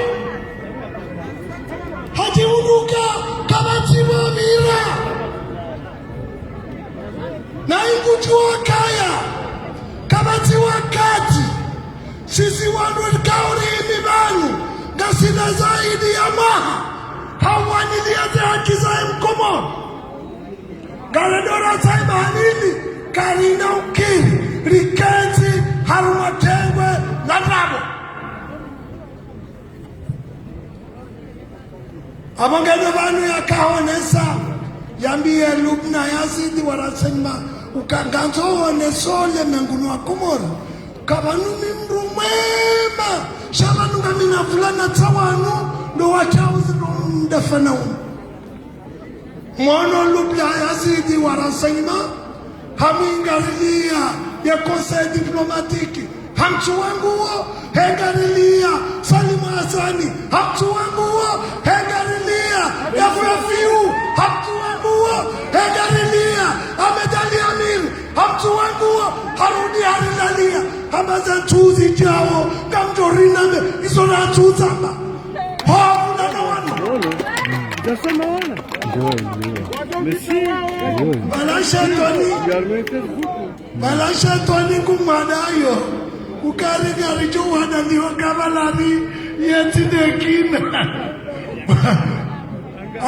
hajiunuka kabatiwa mira na ingujua kaya kabatiwa kati sisi wandu kauri imibanu gasina zaidi ya maha hawaniliate haki za mkomo galadora saiba hanini karina ukiri riketi harumatengwe na rabo abangane banu yakahonesa yambie Lubna Yazidi warasema ukanganzo onesole mengunu wa Komoro kabanu mimru mwema shabanu ngamina fulana tawanu ndo wachauzi ndo mdafana mwana Lubna Yazidi warasema hamingarilia ya conseil diplomatique hamchu wangu hengarilia Salimu Hasani hamchu wangu hengarilia ya Fafiu hamchu wangu hengarilia Ahmed Ali Amir hamchu wangu Haruni Harilalia hamaza chuzi jao kamjorina me isona chuzamba hafu na wanu Jasema wana Messi Balasha Tony kumadayo ukari gari juwana ndiyo kabalani yetidekina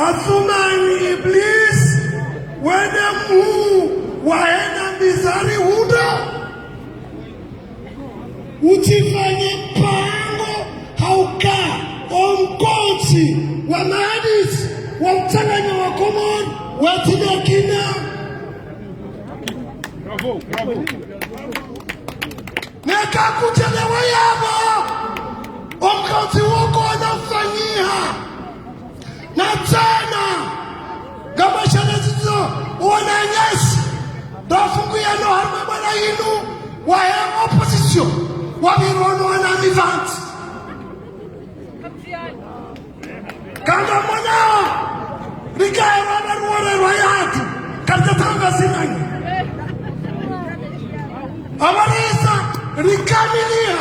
Athumani Iblis wene muu waena mizari huda utifanye pango hauka onkochi wa maadisi wa mtanganya wa Komoro wetidekina Bravo Neka kuchelewa yabo wakati wako wanafanyia na tena kama shanazizo wananyesi dafungu ya no harma bana yinu wa opposition wa mirono wana mivanti kanda mwanao rikae wana ruore rwayatu kanda tanga sinanyi amarisa rikamilia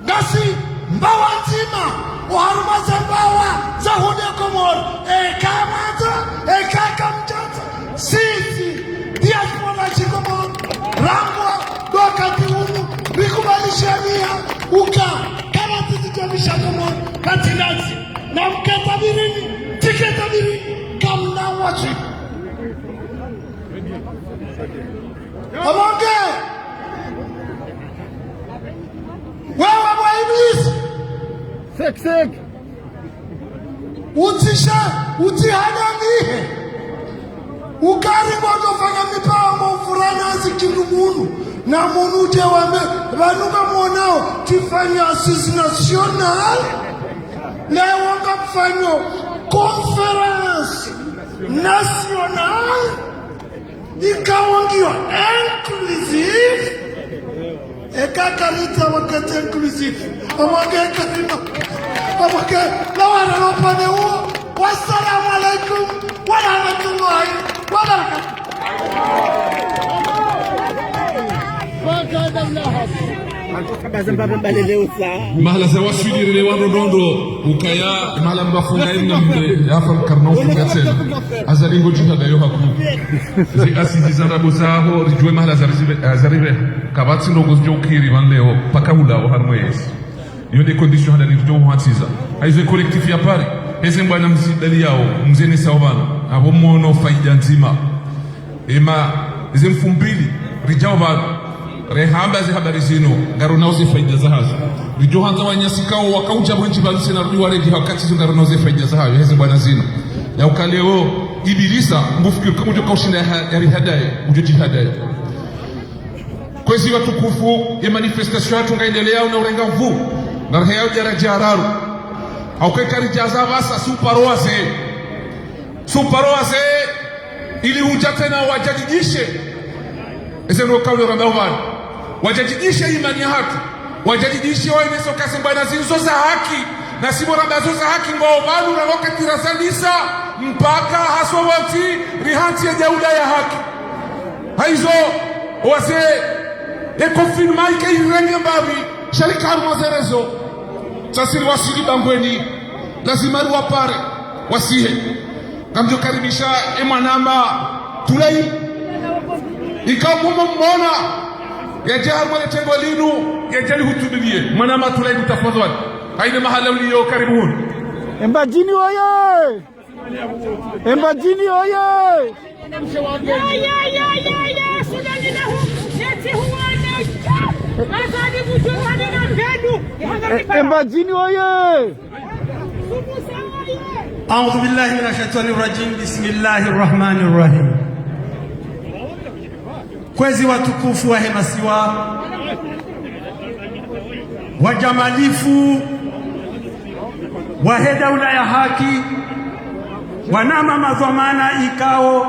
gasi mbawa nzima uharuma za mbawa za hude Komoro ekamata ekakamjata sisi diaspora chikomoro rangwa wakati huu rikubalishania uka kama tizijamisha Komoro katinasi na mketabirini tiketabirini kamna wachi Amonge wewe wa Iblis sek utihadanihe ukari moto fanya mipango furana zikindumunu na munuje wame vanuka mwonao tifanya assise national leo mfanyo conference national ikawangiwa inclusive ekakarita wakati inclusive amage karima amage lawara lopane huo wassalamu alaikum wa rahmatullahi wa mahala za waswidi le wandondo ukaya mahala mbafunga ina mbe yafa karno funga tena azaringo jihada yo haku zi asidi zandabu zaho rijwe mahala zaribe kabati ndogo zjokiri vanleo pakahula wa harmoyes iyo de condition hada nirjo hatiza aizo collectif ya pari ese mbwana mzidali yao mzeni sawana abo mono faida nzima ema eze mfumbili rijao bado rehamba zi habari zino ngaro nauze faida za hazo rijo hanza wanyasikao wakauja bwenchi balise na ruwa regi wakati zi ngaro nauze faida za hayo heze mbwana zino ya ukaleo ibilisa mbufikiri kama ujo kaushinda ya rihadaye ujo jihadaye kwezi watukufu ya manifestation yatu ngaendelea na urenga mvu na reheo jara jararu au kekari jaza basa suparoase ili huja tena wajajijishe ese ndo kauli Ramadhani wajajidishe imani ya haki wajajidishe waeneso kasi mbana zinzo za haki na sibo rambazo za haki ngao badu na wakati rasalisa mpaka haswa wati rihanti ya jauda ya haki haizo wase e konfirma ike irenge mbabi sharika harumazerezo tasiri wasiri bangweni lazima ruwapare wasihe kamjokaribisha emanamba tulai ikaw mumo mmona yajahar mwale tengo linu yajali hutubilie manama tulai mutafadhali haina mahala uliyo karibuni. Embajini oye! Embajini oye! Embajini oye! أعوذ بالله من الشيطان الرجيم بسم الله الرحمن الرحيم. Kwezi watukufu wa hemasiwa wajamalifu wahe daula ya haki wanama madhamana ikao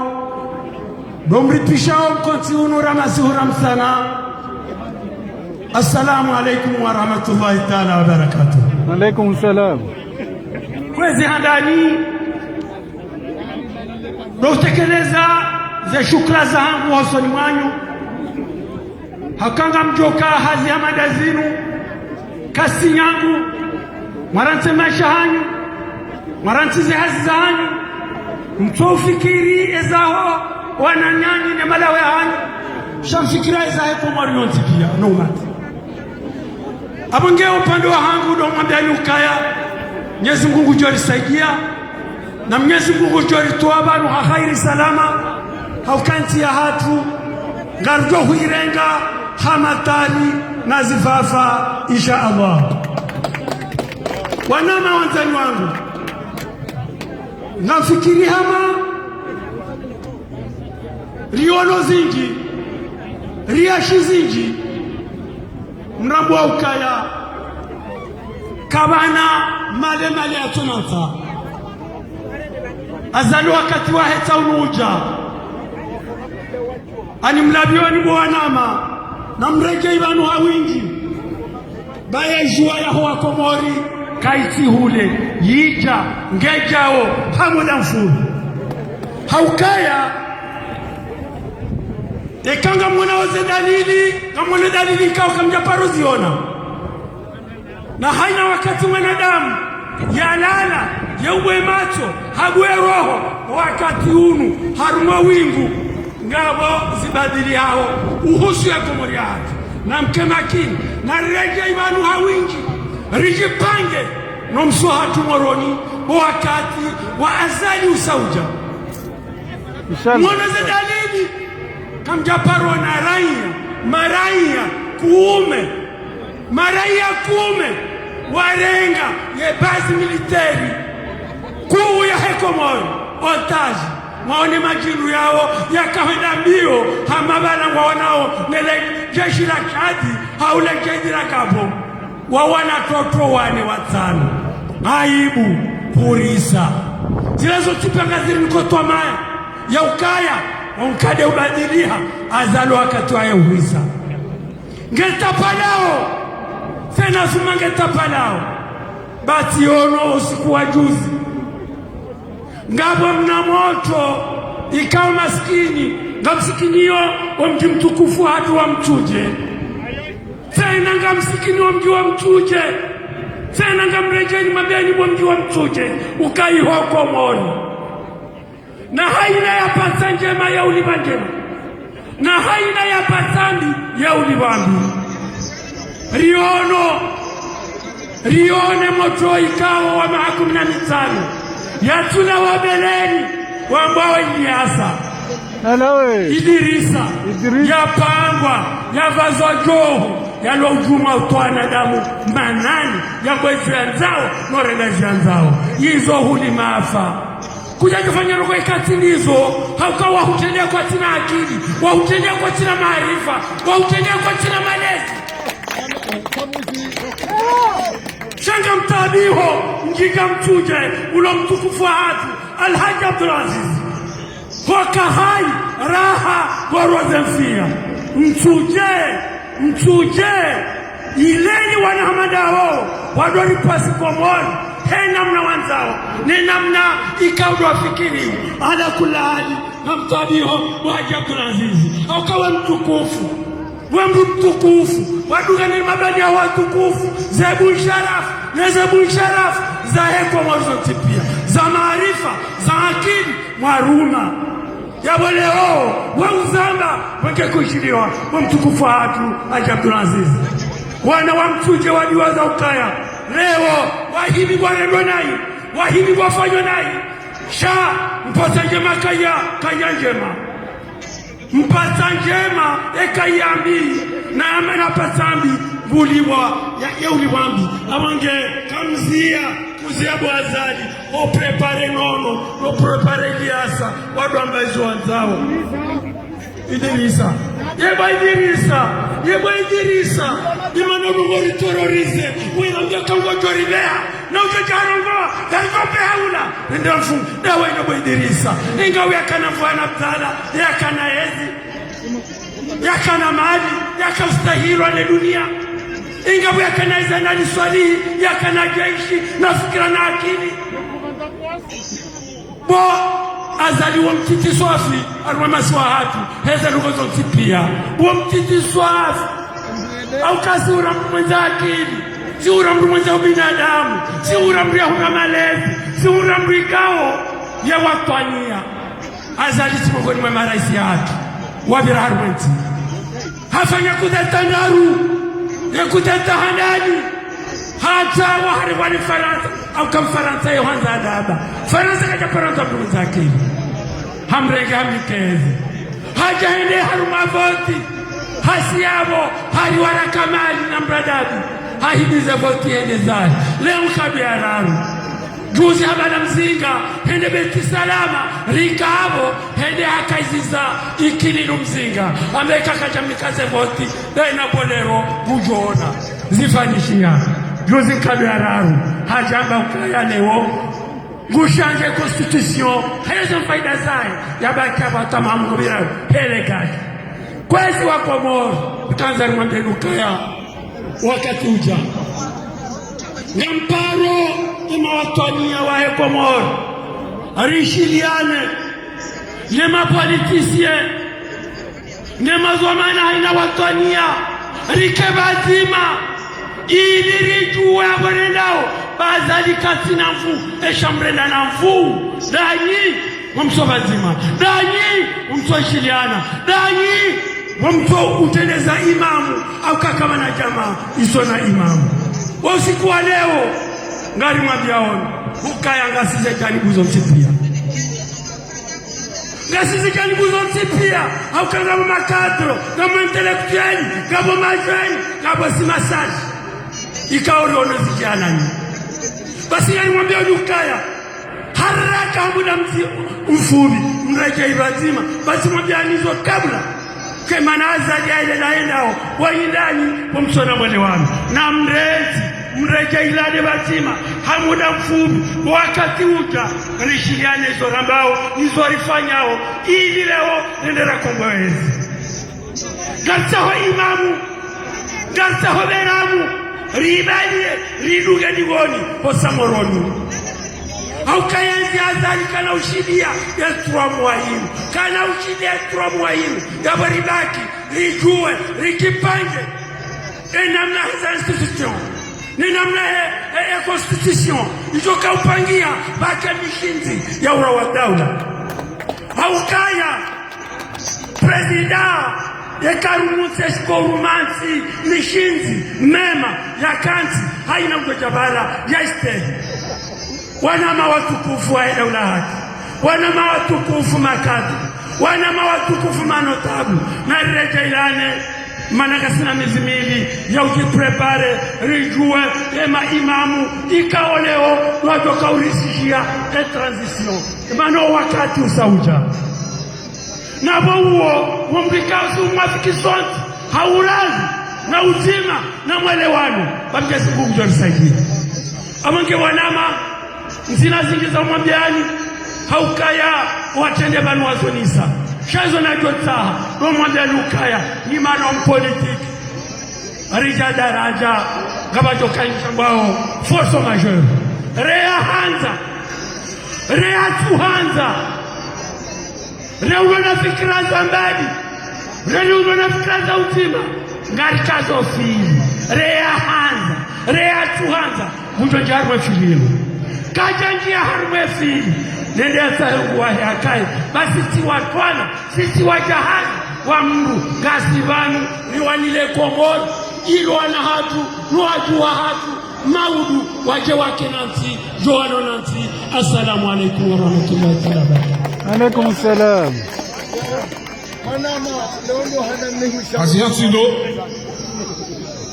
domritishao mkonti unura masihura msana. Assalamu alaikum wa rahmatullahi ta'ala wa barakatuh. Wa alaikum salam. Kwezi handani dotekeleza ze shukra zangu hosoni mwanyu hakanga mjoka hazi ya madazinu kasi yangu mwaranti maisha hanyu mwaranti ze hazi za hanyu mtofikiri ezaho wananyanyi ne malawe hanyu shamfikira ezahe komorionti pia no mati abonge upande wa hangu do mwambiani ukaya Mwenyezi Mungu jorisaidia na Mwenyezi Mungu joritoa banu khairi salama haukanti ya hatu ngarjo huirenga hamatani na zifafa insha Allah. Wanama wanzani wangu nafikiri hama riono zingi riashi zingi mrambo wa ukaya kabana male ya tunanta azali wakati wa heta unuja ani mlabioni bwanama na mrege ibanu hawingi baya jua ya hoa komori kaiti hule yija ngejao hamuda mfuru haukaya ekanga mwana waze dalili kamwana dalili kao kamjaparo ziona na haina wakati mwanadamu yalala yeubwe macho hagwe roho wakati unu haruma wingu ngabo zibadili hao uhusu ya komori hatu na mkemakini na reja ibanu hawingi rijipange no msuhatu moroni wakati wa azali usauja mwana za dalili kamjaparo na maraia kuume maraia kuume warenga ye basi militeri kuu ya hekomori otaji maone majiru yao yakawenda mbio hamabana waonao nele jeshi la Chadi haule jeshi la Kapo wawana toto wane watano aibu purisa zilezo tupanga zili mkotoa maya ya ukaya wankade ubadiliha azalo wakati wa uhisa ngetapalao tena sumange tapalao bati ono usiku wa juzi ngabo mna moto ikawa maskini ngamsikinio wa mji mtukufu hatu wa Mchuje tena ngamsikini wa mji wa Mchuje tena ngamrejeni mabeni wa mji wa Mchuje ukaihoko moni na haina ya pasa njema ya ulibanjema na haina ya pasambi ya ulibambi rione moto ikawa wa mahakum na mitano yatuna wabeleni wambao Iliasa Idirisa yapangwa yavazwa joho yalo ujuma utwana damu manani ya kwetu ya nzao noregaji ya nzao hizo huli maafa kuja kufanya rogo ikatilizo haukawa hutendea kwa tina akili wahutendea kwa tina maarifa wahutendea kwa tina malezi shanga mtabiho mjiga Mchuje ulo mtukufu hatu Alhaji Abdulaziz waka hai raha kwa rozemfia Mchuje ileni wanahamadao wadori pasi kwa mori hena mna wanzao nena mna ikaudwa fikiri ala kulali na mtabiho waji Abdulaziz aukawa mtukufu wembu mtukufu waduga ni mabani ya watukufu zebu sharafu na za busharafu za hekwa mwazotipia za maarifa za akili mwaruma yabo leo wauzamba wake kushiriwa wa mtukufu hatu Haji Abdulaziz wana wa mtuje wadiwaza ukaya leo wahibi bwana nai wahibi wafanywa nai sha mpata njema kaya njema mpata njema ekayambi na amena patambi buliwa ya uliwambi awange kamzia kuzia bwazali o prepare nono o prepare liasa wadu ambazo wanzao Idrissa yeba Idrissa imano ngori terrorize wewe kango toribea na utacharongo kango haula ndio dawa ina Idrissa ingawa kana mfana mtala yakana hezi yakana mali yakastahili wa dunia ingawa yakana izanani swali yakana jeshi na fikra na akili bo azali wa mtiti swafi alwa maswahatu heza lugozo tipia wa mtiti swafi au kasura mwenza akili si uramru mwenza binadamu si uramru ya huna malezi si uramru ikao ya watwania azali simogoni mwa maraisi yake wabira harwenti hafanya kudeta naru ya kudeta handani hata wahari wani Faransa au kam Faransa yohanza adaba Faransa kaja Faransa mwenza akili hamrenge hamikezi haja hende haruma voti hasiabo hari warakamali na mradabi hahibize voti hende zari leo kabiararu juzi habana mzinga hende beti salama rikabo hende hakaiziza ikililu mzinga ambeka kajamikaze voti daina bolero bujona zifanishia juzi kabiararu hajamba ukaya leo ngushanje constitution hezo faida zai yabaki hapa mambo bila helekani kwezi wa Komoro Tanzania mwandelukaya wakati uja ngamparo imawatwania wa Komoro arishiliane nema politicien nema zomana haina watwania rikebazima ili rijua warenao bazali katina mfu eshambrenda na mfu danyi wamsobazima danyi wamsoshiliana danyi wamto uteleza imamu au kakama na jamaa isona imamu usiku wa leo ngari mwabiaona ukaya ngasize karibu zomsipia ngasize karibu zomsipia au kangama makadro kama intelektuali kama majani kama simasaji ikaori onozijana ni basi alimwambia Ukaya haraka muda mfupi mreje ibazima basi mwambia nizo kabla kama naza ile naendao waindani pomsona mwele wangu na mreje ilade bazima hamuda mfupi wakati uta rishiliane hizo rambao hizo rifanyao ili leo nendera Kongowezi gatsaho imamu gatsaho beramu ribalie riduga digoni posamoroni au kayenzi azali kana ushidia ya 3 muhimu kana ushidia ya 3 muhimu ya baribaki rijue rikipange namna za institution ni namna ya constitution ijoka upangia baka mishinzi ya urawa daula au kaya president yekarumutse shikorumansi nishinzi mema ya kanzi haina kujabala ya istedi wanama watukufu wa daula haki wanama watukufu makati wanama watukufu manotabu na reja ilane manakasina mizimili ya ujiprepare rijue ema imamu ikaoleo wajoka urisishia transition mano wakati usauja na huo mwambikazi umwafikisonti haulazi na uzima na mwelewano bamjezi Mungu jorisaidie amange wanama nzina zingiza mwambiani haukaya watende banu wazonisa shazo na jotsaha no mwambia Ukaya ni mano mpolitiki arija daraja gabajo kanyisha mbao force majeure rea hanza rea tuhanza leo na fikra za mbali leo na fikra za uzima ngari kazo fili rea hanza rea tuhanza bujo jarwe filino kaja njia harwe fili nende asawa yakai basi tiwatwana sisi wajahani wa mru gasi vanu niwanile komoro ilo wana hatu nuajua hatu maudu waje wake nanti joano nanti. Assalamu alaikum wa rahmatullahi wa barakatuh. Alaikum salam. kazi yansindo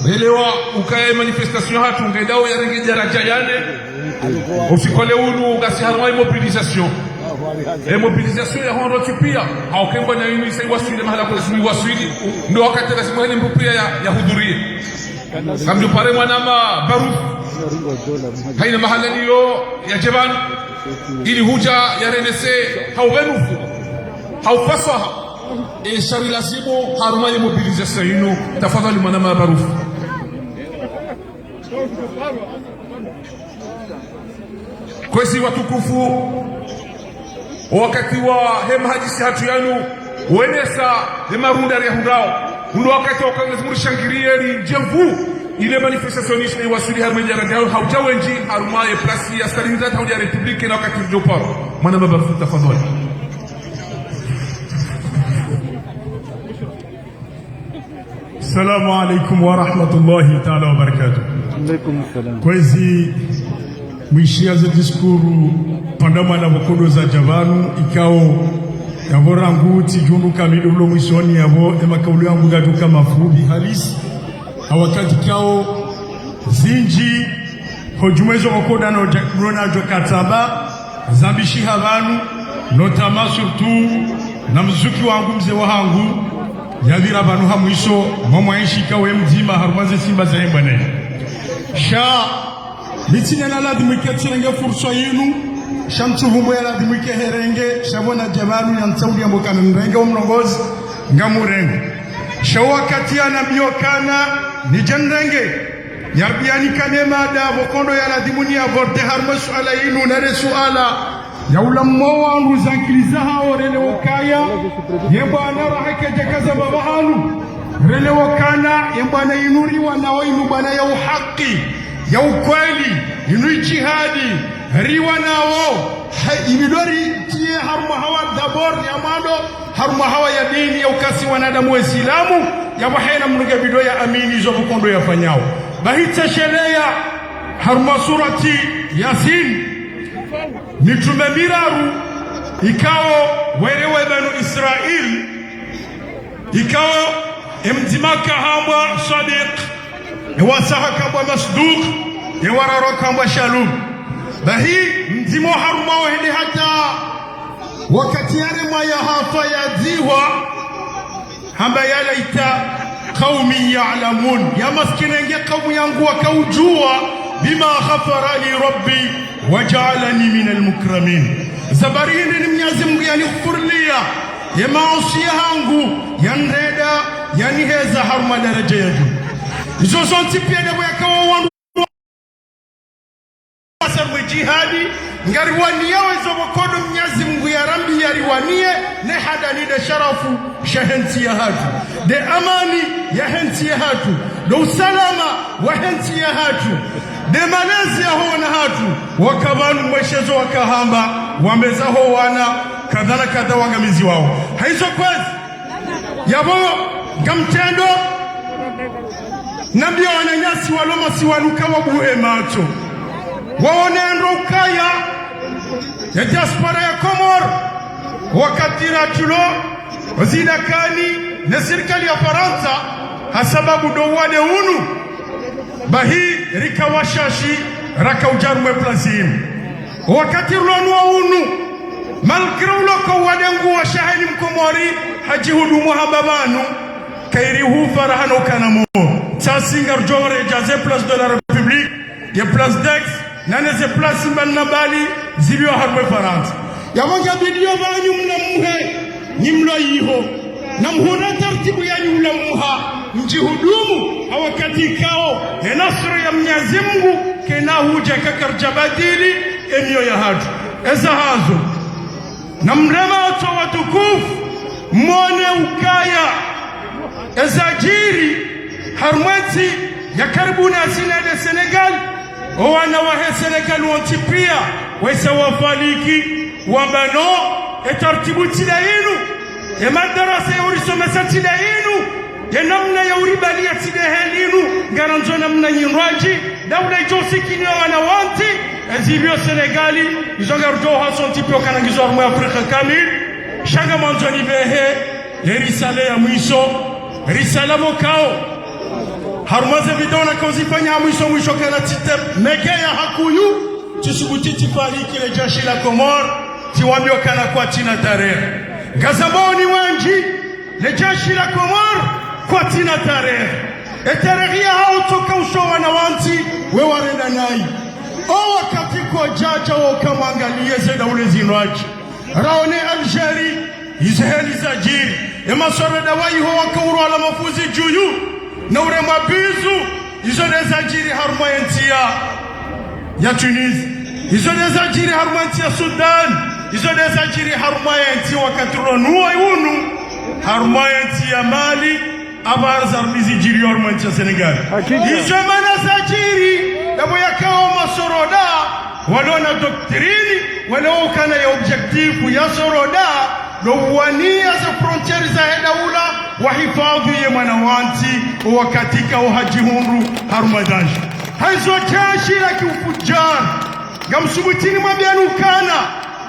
Belewa ukaye manifestation hatu ngedao ya rengi daraja yane usikole unu gasi harwa mobilisation mobilisation ya hondo tipia haukemba na yini sai wasili mahala kwa sumi wasili ndo wakati gasi mwene mpupia ya hudhurie kamdu pare mwanama baru haina mahala niyo ya jeban ili huja ya renese haubenufu haufasaha shari lasimu haruma ya mobilisation inu tafadhali mwanama barufu. Kwesi watukufu wakati wa hema hajisi hatu yanu wenesa hema rundari ya hundao hundo wakati wakangezimu shangirieri jevu ile manifestationisha ni wasuli harmeja radiao haujawenji harumaye plasi ya stalinizat hauja republike na wakati ujoparo mwanama barufu tafadhali. Assalamu alaikum wa rahmatullahi ta'ala wa barakatuh. Alaikum salam. Kwezi mwishia za diskuru pandama na wakodo za javanu ikao yavo ranguti jundu kamili ulo mwishoni yavo ema kauli yangu gatuka mafubi halisi hawakati kao zinji hojumezo wakoda na jokataba zambishi havanu notama surtout na mzuki wangu mze wahangu yavira vanu hamwisho mwamwaishi kawe mzima harumaze simba za hembane sha mitine na ladimike tirenge furso yinu shamchuvumu ya ladimike herenge shavona javanu ya nsaudi ya mbokana mrenge umnongozi ngamurengo sha wakati ya nabiokana ni jandenge yarbiani kanema da vokondo ya ladimuni ya vorte harma suala yinu nare suala ya ulammo wangu zankiliza hao rele wakaya yembana rahake jakaza baba hanu rele wakana yembana inuri wanao inu bana ya uhaki ya ukweli inu jihadi riwa nao ibidori tie harma hawa dabor ya mando harma hawa ya dini ya ukasi wanadamu wa Islamu ya wahena mnuga bido ya amini zo bukondo ya fanyao bahita shelea harma surati Yasin mitume miraru ikao werewe banu Israel ikao emdimaka hambwa Sadiq ewasaha kambwa Masduq ewararo kambwa Shalum bahi mdimo haruma wende hata wakati yare maya hafa ya ziwa hamba yala ita qawmi ya'lamun ya maskinenge qawmu yangu wakaujua bima ghafara li rabbi waj'alani min almukramin zabari hili ni Mwenyezi Mungu yanighfirlia ya maasi yangu yanreda yaniheza haruma daraja ya juu hizo zonti pia ndio yakawa wandu asarwe jihadi ngariwania wezo bokodo Mwenyezi Mungu ya rambi yariwanie ne hadani de sharafu shahensi ya hatu de amani ya hensi ya hatu de usalama wa hensi ya hatu de malezi ya hona hatu wakabanu mweshezo wakahamba wameza ho wana kadhala kadha wangamizi wao haizo kwezi yabo ngamtendo nambia wananyasi waloma siwanuka wabuhe macho waonendo ukaya ya diaspora ya Komor wakati ratulo wazidakani na serikali ya Faransa hasababu dowade unu bahi rikawashashi rakaujarumwe plazim wakati rulonwa unu malkira uloko wadengu wa shahini Mkomori haji hudumu hababanu kairi hufarahano kanamo tasingar jore jaze place de la République ya place d'Aix nane ze place mbanabali zilio harwe Faransa yamonga bidio banyu mnamuhe nimlo yiho na mhuna tartibu yanyu mnamuha mjihudumu hawakati kao enasro ya Mwenyezi Mungu kena huja kakarjabadili enyo ya hatu eza hazo na mrema oto watukufu mwone ukaya eza jiri harmweti ya karibuni asina de Senegal wana wahe serikali wontipia wese wafaliki wabano etartibu tida yinu madarasa ya urisomesa tida yinu namna ya uribalia tida helinu garanzo namna nyinraji daula ijosikini wana wanti ezibio Senegali izonga rujoha sontipio kanangizo armu Afrika kamil shanga manzoni behe risale ya mwisho risala mokao harumaze bidona kozifanya mwisho kana tite megea hakuyu tisubutiti fariki le jeshi la Komor tiwambio kana kwa tina tarehe ngazaboni wanji le jeshi la Komor kwa tina tarehe eterehia hao toka ushowa na wanti we warenda nai o wakati kwa jaja wakamwangalie zeda ule zinwaji raone Algeri izheli za jiri emasore dawai ho wakauru ala mafuzi juyu na ure mabizu izo deza jiri harmayentia ya Tunisia izo deza jiri harmayentia Sudan izo deza jiri harmayentia wakati ronuwa yunu harmayentia Mali abarza mizi jiri harmayentia Senegal izo mana za jiri ebo yakao masoroda walona doktrini wanaokana ya objektifu ya soroda wania za frontieri za daula wahifadhi ya manawanti wakatika uhajihunru harumadanshi haizo jeshi la kiufujar gamsubutini mabianukana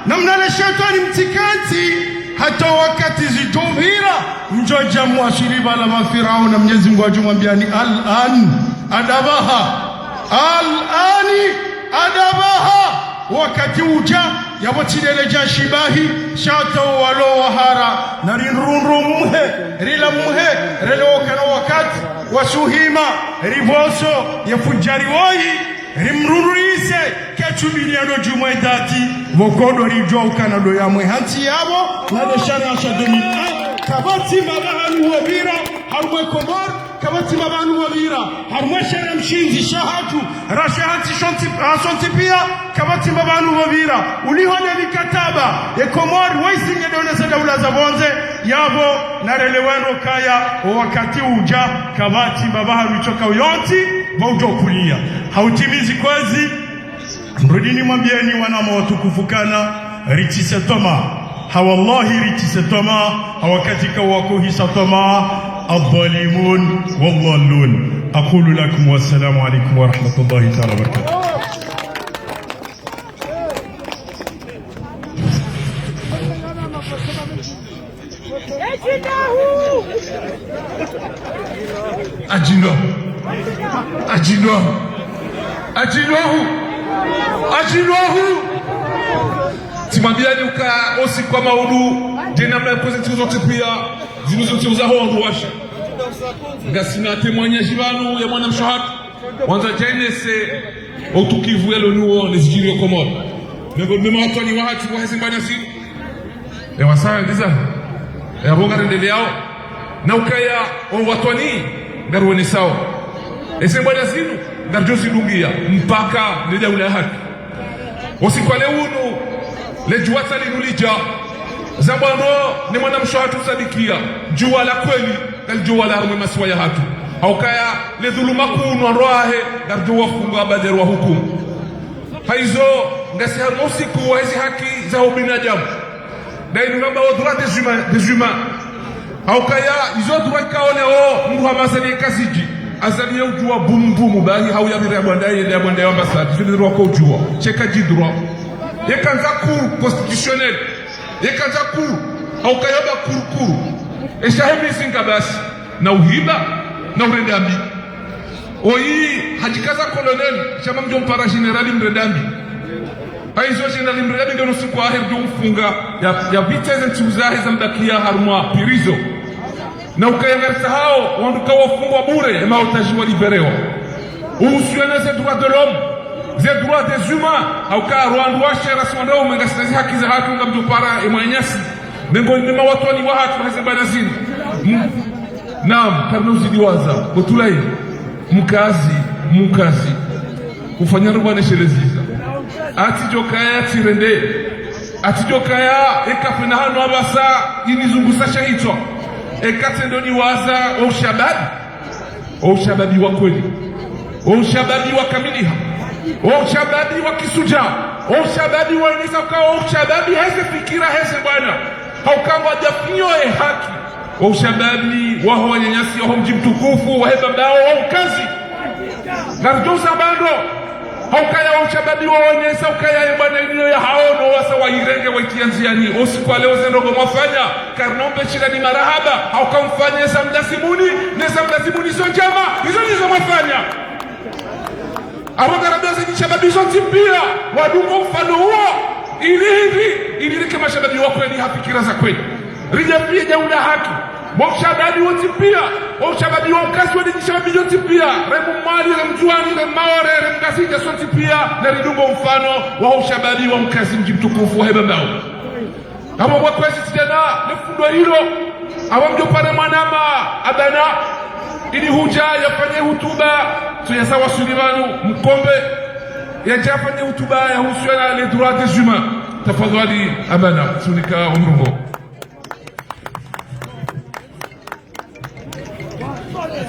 na mnale shetani mtikanti hata wakati zitovira mjoja muashiriba la mafirao na Mwenyezi Mungu ajumwambiani al-an adabaha al-ani adabaha wakati uja yabotidele jashibahi shato walo wahara na rinrunru muhe rila muhe relo kana wakati wasuhima rivoso yafujari woi rimrururise kechubiliano jumaidati vokodo rijo kana do ya mwehanti yabo na deshana asha 2001 kabati mabahanu wabira harwe Komor kabati mabahanu wabira harwe shara mshinzi shahatu rashahati shonti pia kabati mabahanu wabira ulihone mikataba ya Komor waisinge donesa daula za bonze yabo na relewano kaya wakati uja kabati mabahanu choka uyonti vaujo kulia hautimizi kwezi mrudini mwambieni wanama watukufukana richise toma hawallahi richise toma hawakatika wako hisa toma الظالمون والضالون أقول لكم والسلام عليكم ورحمة الله تعالى وبركاته Ajinohu timambiani uka osi kwa maudu jena mna pozitivu zote pia zilizotuza hondu washa ngasina témoignage banu ya mwana mshahada wanza jainese otukivu yalo nuo nezijiri ya Komor nego mema watani wahatu wahesimbanya si ya wasaya ndiza ya bonga rendele yao na ukaya watani ngarwene sawa esimbanya sinu ngarjosi dungia mpaka leda ula haki wasikwale unu lejuwata linulija zabano ni mwana mshahatu sadikia juwa la kweli kaljuwa la harume masiwa ya hatu haukaya le dhuluma kunu anroahe garjuwa funga baderwa hukumu haizo ngasi harmosiku wa hizi haki za ubinadamu dainu namba wa droit des humains haukaya izo droit kaone o mbu hamasani kasiji azali ya ujua bumu bahi hau ya mire bandaye ya bandaye ambassade je droit ko ujua cheka ji droit yekanza cour constitutionnel yekanza cour haukaya ba cour eshahebi singa basi na uhiba na urendambi oyi hajikaza colonel chama mjo mpara generali mredambi aizo generali mredambi ndio siku ahe ndio ufunga ya viteze ntuzahe za mdakia harmwa pirizo na ukayangarisa hao wanduka wafungwa bure ema utajiwa liberewa uhusiana ze droit de l'homme ze droit des humains hauka rwandu washera swanda umengasinazi haki za hatu nga mjo para emanyasi nengo ndema watoni wa hatu hazibana zini naam karnuzi diwaza botulai mukazi ufanya rubane sheleziza atijokaya tirende atijokaya ekafena hano abasa inizungusasha hicho ekatendo ni waza ushababi wa kweli ushababi wa kamiliha ushababi wa kisuja, ushababi wa inisa kwa ushababi heze fikira heze bwana haukamba jafinyo haki, ushababi wa wanyanyasi wa mji mtukufu wa heba bao wa ukazi garjosa bando haukaya ushababi wa wanyanyasa ukaya bwana iliyo ya haono wasa wa irenge wa itianziani usiku leo zendogo mwafanya karnombe shida ni marahaba haukamfanya samdasimuni nesa mdasimuni sio njama hizo ndizo mwafanya abagarabia zaidi shababi zote pia wadungo mfano huo ili kama shababi wako ni hafikira za kweli rija pia jaula haki mshababi wote pia mshababi wa mkazi wa shababi yote pia remu mali remu juani remu maore remu kasija sote pia na ridungo mfano wa mshababi wa mkazi mji mtukufu wa heba mbao kama kwa kwezi tijana nefundo hilo awa mjopane mwanama abana ili huja yafanye hutuba tuyasawa Sulimanu mkombe yajafanye hutuba ya husiana les droits des humains tafadhali abana sunika umrungo.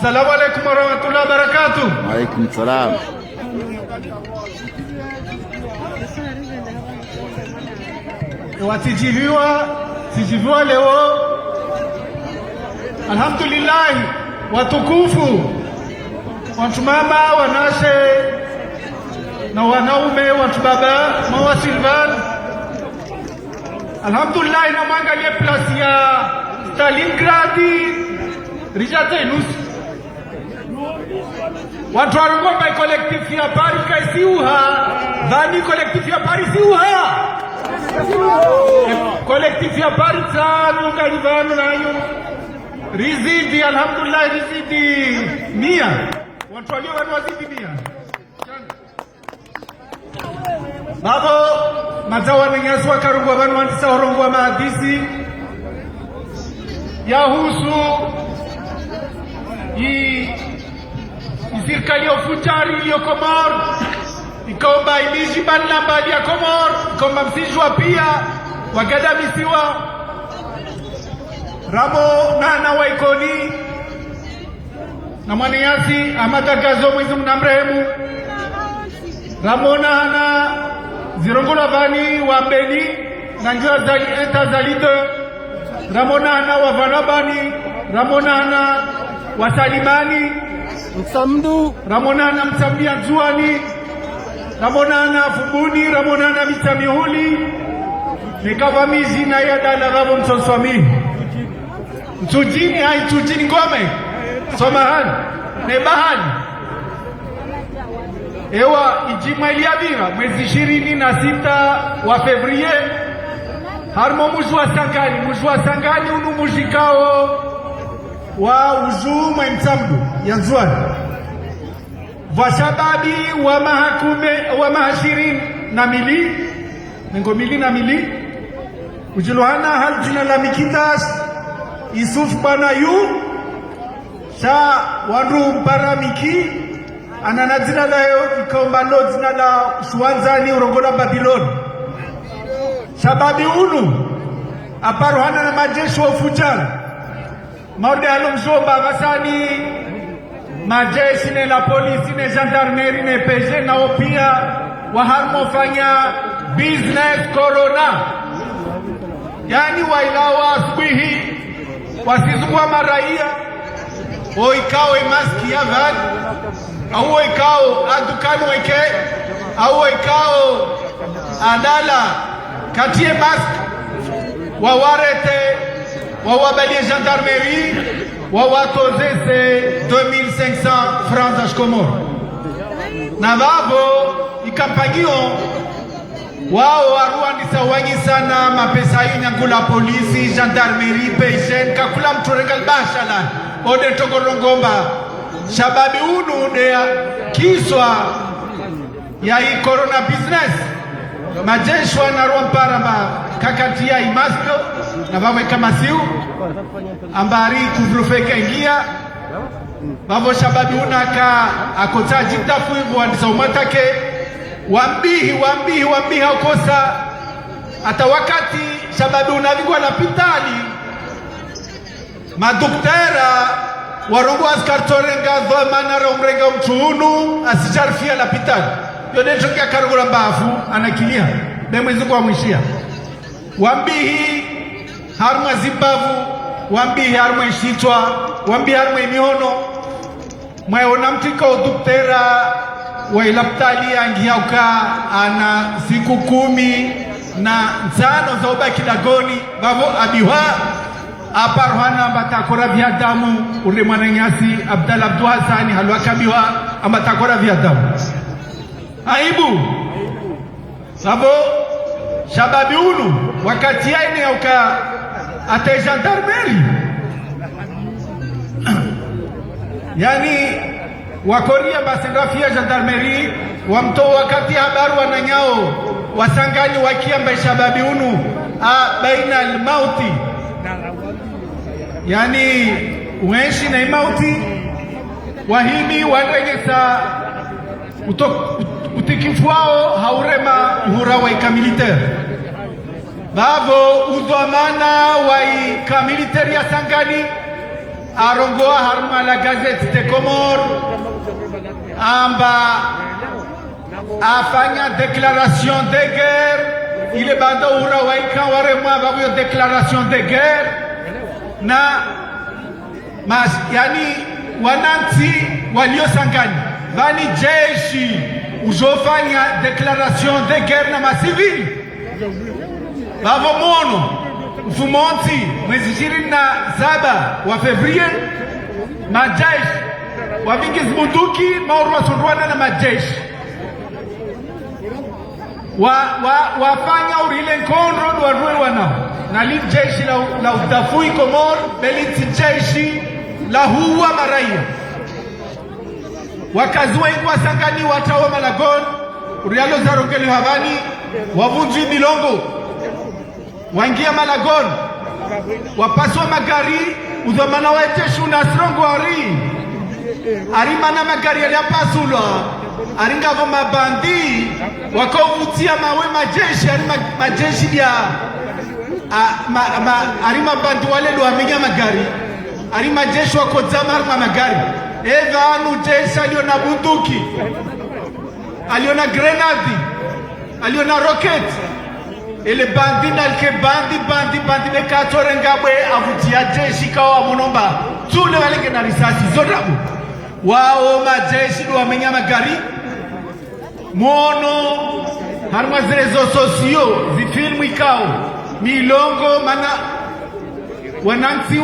Assalamu alaikum warahmatullahi wabarakatuh. Alaikum salam. Sijiviwa leo alhamdulillah watukufu watu mama wanashe na wanaume watu baba mawa Silvan alhamdulillah na mwangalie plasi ya Stalingrad rijate nusu watu warungomba kolektif ya Paris kaisiuha dhani kolektif ya Paris siuha kolektif ya Paris tanu kalivano nayo rizidi alhamdulillah rizidi 100 watu walio wazidi 100 babo mazawa nyanyaswa karungwa banu wandisa horongwa mahadisi yahusu serikali ya ufujari iliyo Komoro ikaomba ilishi bala mbali ya Komoro ikaomba msijwa pia wagadamisiwa ramo nana waikoni na mwanayasi amatagazo mwezi mnamrehemu ramo nana zirongola vani wa mbeni na njua zali eta zalide ramo nana wa vanabani ramo nana wa salimani Msamdu Ramonana msambia juani Ramonana fubuni Ramonana mitamihuli nikavamizi na yadala rabo msoswami mtujini hai tujini ngome somahani nebahani ewa ijima iliavira mwezi 26 wa Fevrier harmo mujua sangani unu mujikao wa uzume msamdu ya Nzwani vashababi wa mahakume wa mahashirin na mili nengo mili na mili ujilohana hal jina la mikitas Yusuf bana yu sha wandu mpara miki anana jina la ikaomba lo jina la Shwanzani urongola Babylon shababi unu aparuhana na majeshi wa ufujari Morde alumzomba vasani majeshi ne la polisi ne gendarmerie ne PG nao pia waharmofanya business corona yani wailawa asubuhi wasizungua maraia oikao maski ya vad au oikao adukani weke au oikao adala katie mask wawarete wawabalie gendarmerie wawatozese 2500 francs za Komoro na vavo ikampagio wao waruandisa wangi sana mapesa nyangula polisi gendarmerie peisen kakula mturengal bashala ode togorongomba shababi unu de kiswa ya hii corona business majeshwa na romparamba kakatia imasko na vawe kama siu ambari kufrufeka ingia vavo shababi unaka akota jitafu hivyo andisa umatake wambihi haukosa hata wakati shababi unavigwa na pitali madoktera warongo askartorenga dhamana romrenga mchuunu asicharfia la pitali yode tokea karugula mbafu anakilia be mwezi kwa mwishia wambihi harma zibavu wambihi harma ishitwa wambihi harma imihono mwaona mtika uduktera wa ilaptali angiauka ana siku 15 za ubaki dagoni bavo abiwa aparwana batakora vya damu ule mwananyasi Abdalla Abdu Hasani halwakabiwa amatakora vya damu aibu sabo shababi unu wakati yaini yauka ate gendarmerie yani wakoria basendafia gendarmerie wamto wakati habaru wananyao wasangani wakiamba shababi unu baina al-mauti yani uishi na mauti wahimi wanrenyesa utikifu wao haurema uhura wa ikamilitaire bavo udhamana wa ikamilitaire ya sangani arongoa harma la gazette de Comores amba afanya déclaration de guerre ile bando uhura wa ikawarema bavo yo déclaration de guerre na yani wananchi waliosangani vani jeshi uzofanya declaration de guerre na masivili bavo mono mfumonti mwezi 27 wa Fevrier majeshi wavingizi bunduki maurwa sundwana na majeshi wafanya urile nkondro duarue wanao na li jeshi la udafui Komor beliti jeshi la huwa maraia wakazua ingwa sangani watawa Malagon urialo zarongeli havani wavunji milongo waingia Malagon wapaswa magari udhamana wa jeshi unasrongo arimana magari yaliapasulwa aringavo mabandi wakavutia mawe majeshi majeshi ya arima bandi wale ndo wamenya magari arima jeshi wako zama arima magari anu jeshi aliona bunduki aliona grenadi aliona rocket ele bandi nalike bandi nekatore ngabwe avutia jeshi kawa munomba tule walenge na risasi zodabu wao majeshi ndo wamenya magari mono harma zrezo sosio zifilmu ikao milongo mana wananchi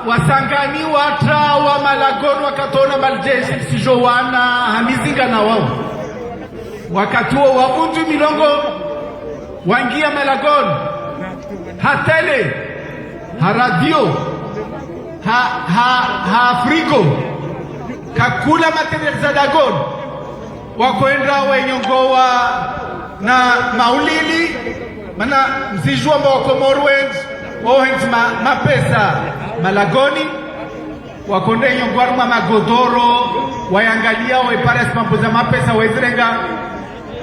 wasangani watra wa Malagon wakatona maljeshi sijowana hamizinga na wao wakatuo wabundu milongo wangia Malagon hatele haradio afriko kakula material za Dagon wakwenda wenyongowa na maulili mana msijua mba wakomorwenzi wahenzi mapesa Malagoni wakonde nyongwaruma magodoro wayangalia waipara simambo za mapesa wezirenga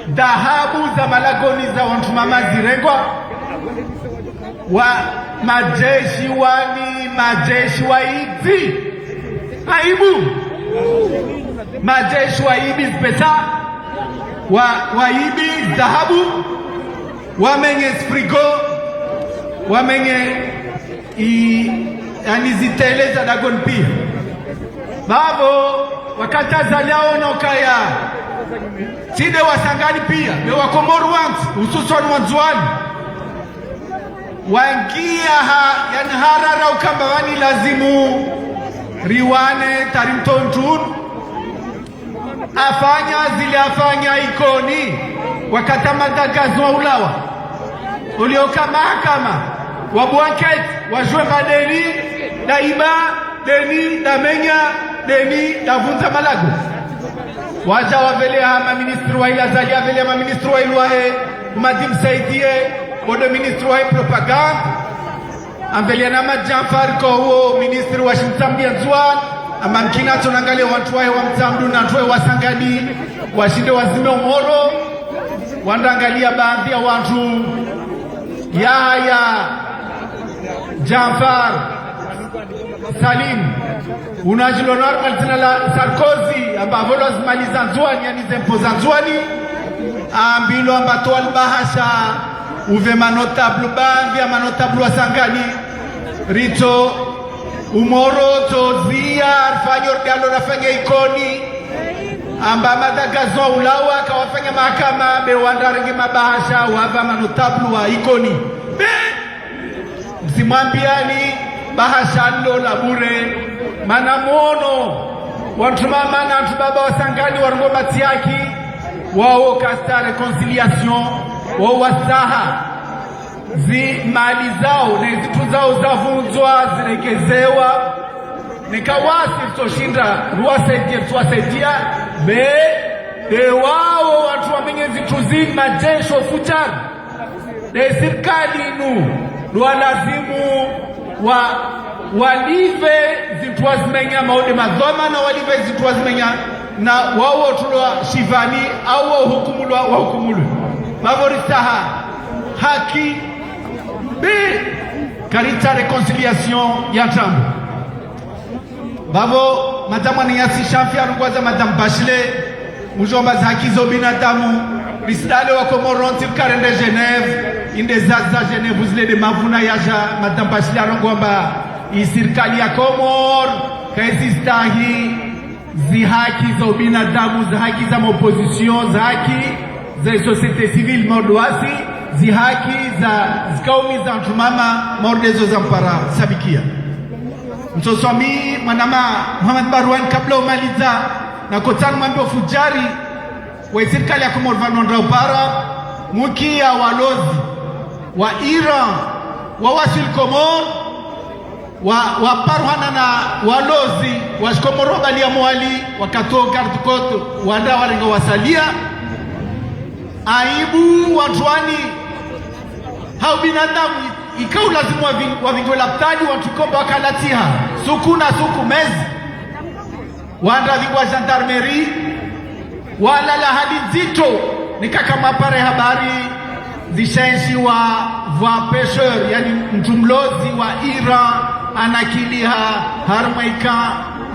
dhahabu za Malagoni za wantu mama zirengwa wa majeshi waizi aibu majeshi waibi pesa waibi dhahabu wamenye frigo wamenye yani ziteleza Dagon pia babo wakatazaliao na ukaya side wasangani pia ne wakomoru wangu hususan wanzuani wangia yani harara ukambawani lazimu riwane tarimtontun afanya ikoni wakatamandagazwa ulawa ulioka mahakama wabwanket wajue madeni daima deni damenya deni davunza Malago waja wavelea maministri wa ila zalia velea maministri wa ilwahe umadim saidie bodo ministri wa propaganda amvelea na majafar ko huo ministri wa shimtamdia nzuan ama mkina tunangalia watu wae wa mtamdu na tuwe wasangani washinde wazime umoro wandangalia baadhi ya watu Yahya Jafar Salim unajilonor maltina la Sarkozy ambavyo lazimaliza nzwani yani zempoza nzwani ambilo ambato albahasha uve manotable bangi ya manotable wasangani rito umoro tozia fanyor galo rafanya ikoni amba madagazo ulawa kawafanya mahakama bewandaringi mabahasha wava manotable wa ikoni msimwambiani bahasha ndo la bure mana muono watu mama na watu baba wasangani warungoma tiaki wao kasta reconciliation wao wasaha zi mali zao na zitu zao zavunjwa ziregezewa nikawasi toshinda ruwasaidia be wao watu wamenye zitu zi majesho fuchari de serikali inu ruwalazimu walive zitu wazimenya maode mazoma na walive zitu wazimenya na wao tulwa shivani au wao hukumulwa wa hukumulwe favorisaha haki be karita reconciliation ya tambo babo madame ni yasi champion rugwaza madame Bachelet mujomba za haki za binadamu risdale wa Comoron tilkarende Genève inde zaza Genève uzile de mavuna yaja madame Bachelet arongomba isirikali ya Comor kaisistahi zi haki za binadamu za haki za opposition za haki za societe civile mordoasi zi haki za zikaumi za mtumama mordezo za mpara sabikia mtosomi manama Muhammad Barwan kabla umaliza na kotani mwambio fujari wa serikali ya Comor vanondra upara mukia walozi wa Iran wa wasil Comor wa parwana na walozi wa Komoro bali ya mwali wakatoka tukoto wanda warenga wasalia aibu watwani hao binadamu ikau lazima wavingwe laptani watukomba wakalatiha suku na suku mezi wanda vingwa gendarmerie wala la hadi zito nikaka mapare habari zishenshi wa pêcheur yani mtumlozi wa Iran anakiliha harmaika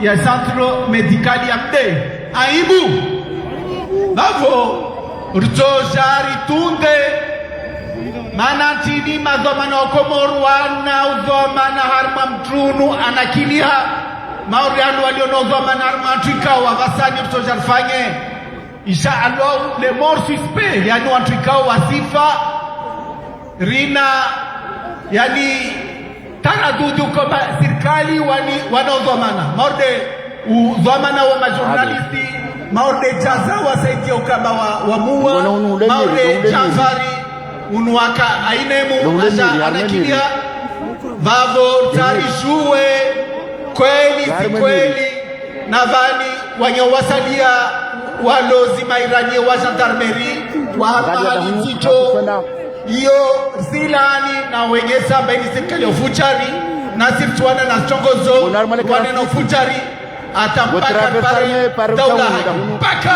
ya centro medicali ya mde aibu bavo urtojari tunde manatini mazomana Komoro wana uzomana harma mtrunu anakiliha mauriano walionozomana harma Afrika wa vasani urtojari fanye isha Allah le mort suspect yani Afrika wasifa rina yani taradudu kwamba serikali wanaozomana maorde uzomana wa majurnalisti maorde jaza wasaidia ukamba wa muwa maorde Jafari unuaka ainemu asha anakilia vavo tarishuwe kweli si kweli na vani wanyowasalia walozi mairanie wa gendarmerie wa habari nzito iyo zilani na wenye samba ini serikali ya ufujari na siftuwana na chongozo wane na ufujari atampaka pare daula paka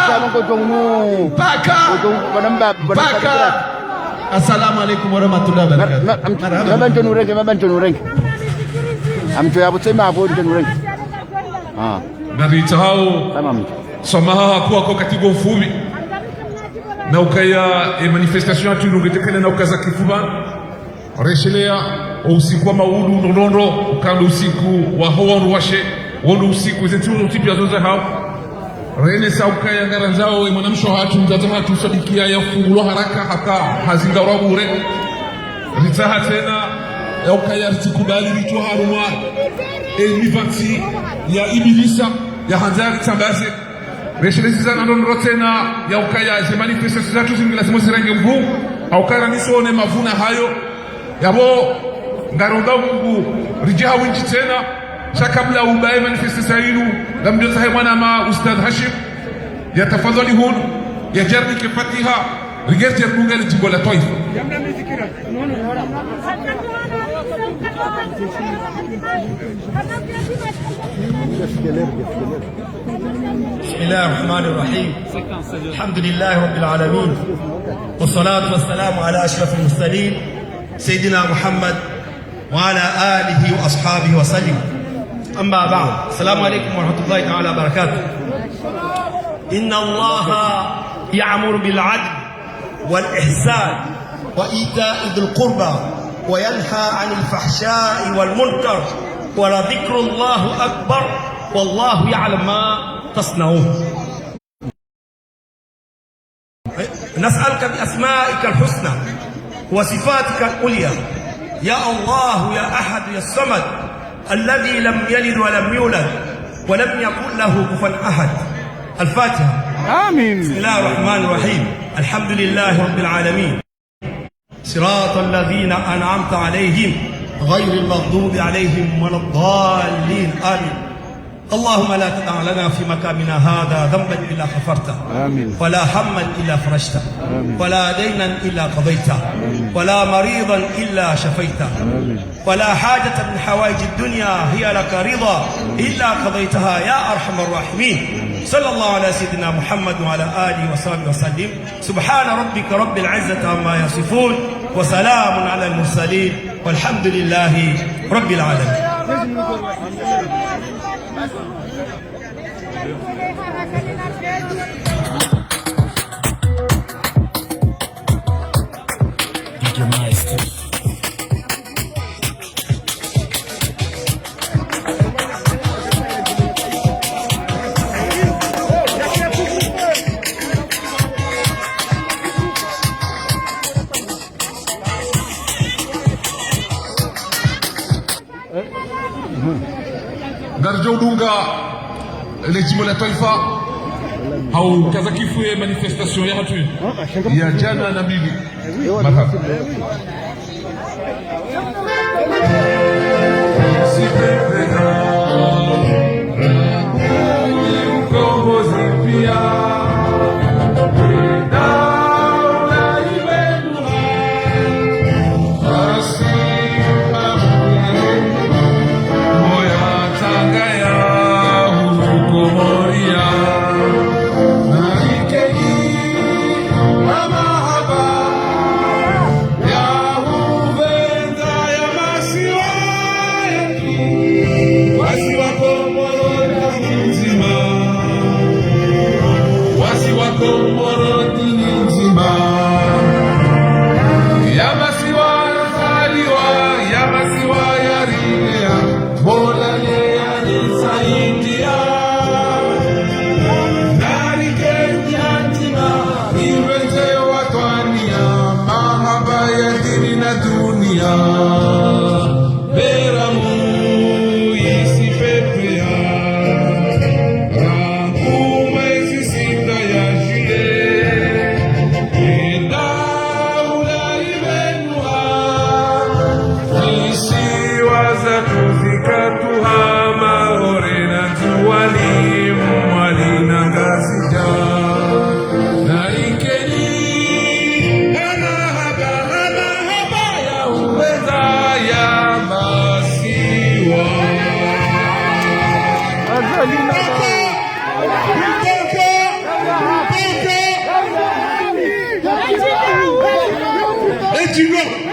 assalamu alaikum warahmatullahi wabarakatuh mama njonurenge amcho yabo tsema hapo njonurenge narita hao somaha hakuwa kwa katibu mfumi na ukaya manifestation tulungetekana na ukaza kifuba reshelea usiku wa maudu ndondo ukanda usiku wa hawan washe wono usiku zetu tipi azoza hao rene saukaya ngaranzao mwanamsho hatu mtata hatu sadikia ya fungulo haraka hata hazinga rabure ritaha tena ya ukaya ritikubali ritu haruma mivanti ya ibilisa ya hanzari tambaze reshelezi za ndondo tena ya ukaya ze manifestation zatu zingila zimo zirange mvu au kara nisone mavuna hayo yabo ngaronda Mungu rijaha winji tena shakabla ubaye manifestation yinu lamdio sahe mwana ma ustadh Hashim yatafadhali hun yajarni kifatiha rigerte bunga lijibo la taifa بسم الله الرحمن الرحيم الحمد لله رب العالمين والصلاة والسلام على أشرف المرسلين سيدنا محمد وعلى آله وأصحابه وسلم أما بعد السلام عليكم ورحمة الله تعالى وبركاته. إن الله يأمر بالعدل والإحسان وإيتاء ذي القربى وينهى عن الفحشاء والمنكر ولذكر الله أكبر والله يعلم ما تصنعون. نسألك بأسمائك الحسنى وصفاتك العليا يا الله يا أحد يا الصمد الذي لم يلد ولم يولد ولم يكن له كفوا أحد. الفاتحة. آمين. بسم الله الرحمن الرحيم. الحمد لله رب العالمين. صراط الذين أنعمت عليهم غير المغضوب عليهم ولا الضالين. آمين. اللهم لا تدع لنا في مقامنا هذا ذنبا إلا غفرته ولا هما إلا فرجته ولا دينا إلا قضيته ولا مريضا إلا شفيته ولا حاجة من حوائج الدنيا هي لك رضا إلا قضيتها يا أرحم الراحمين. صلى الله على سيدنا محمد وعلى آله وصحبه وسلم. سبحان ربك رب العزة عما يصفون وسلام على المرسلين والحمد لله رب العالمين. Darjo Dunga le jimbo la taifa au kazakifu ya manifestation ya hatu ya jana na bibi marhaba. Let's go.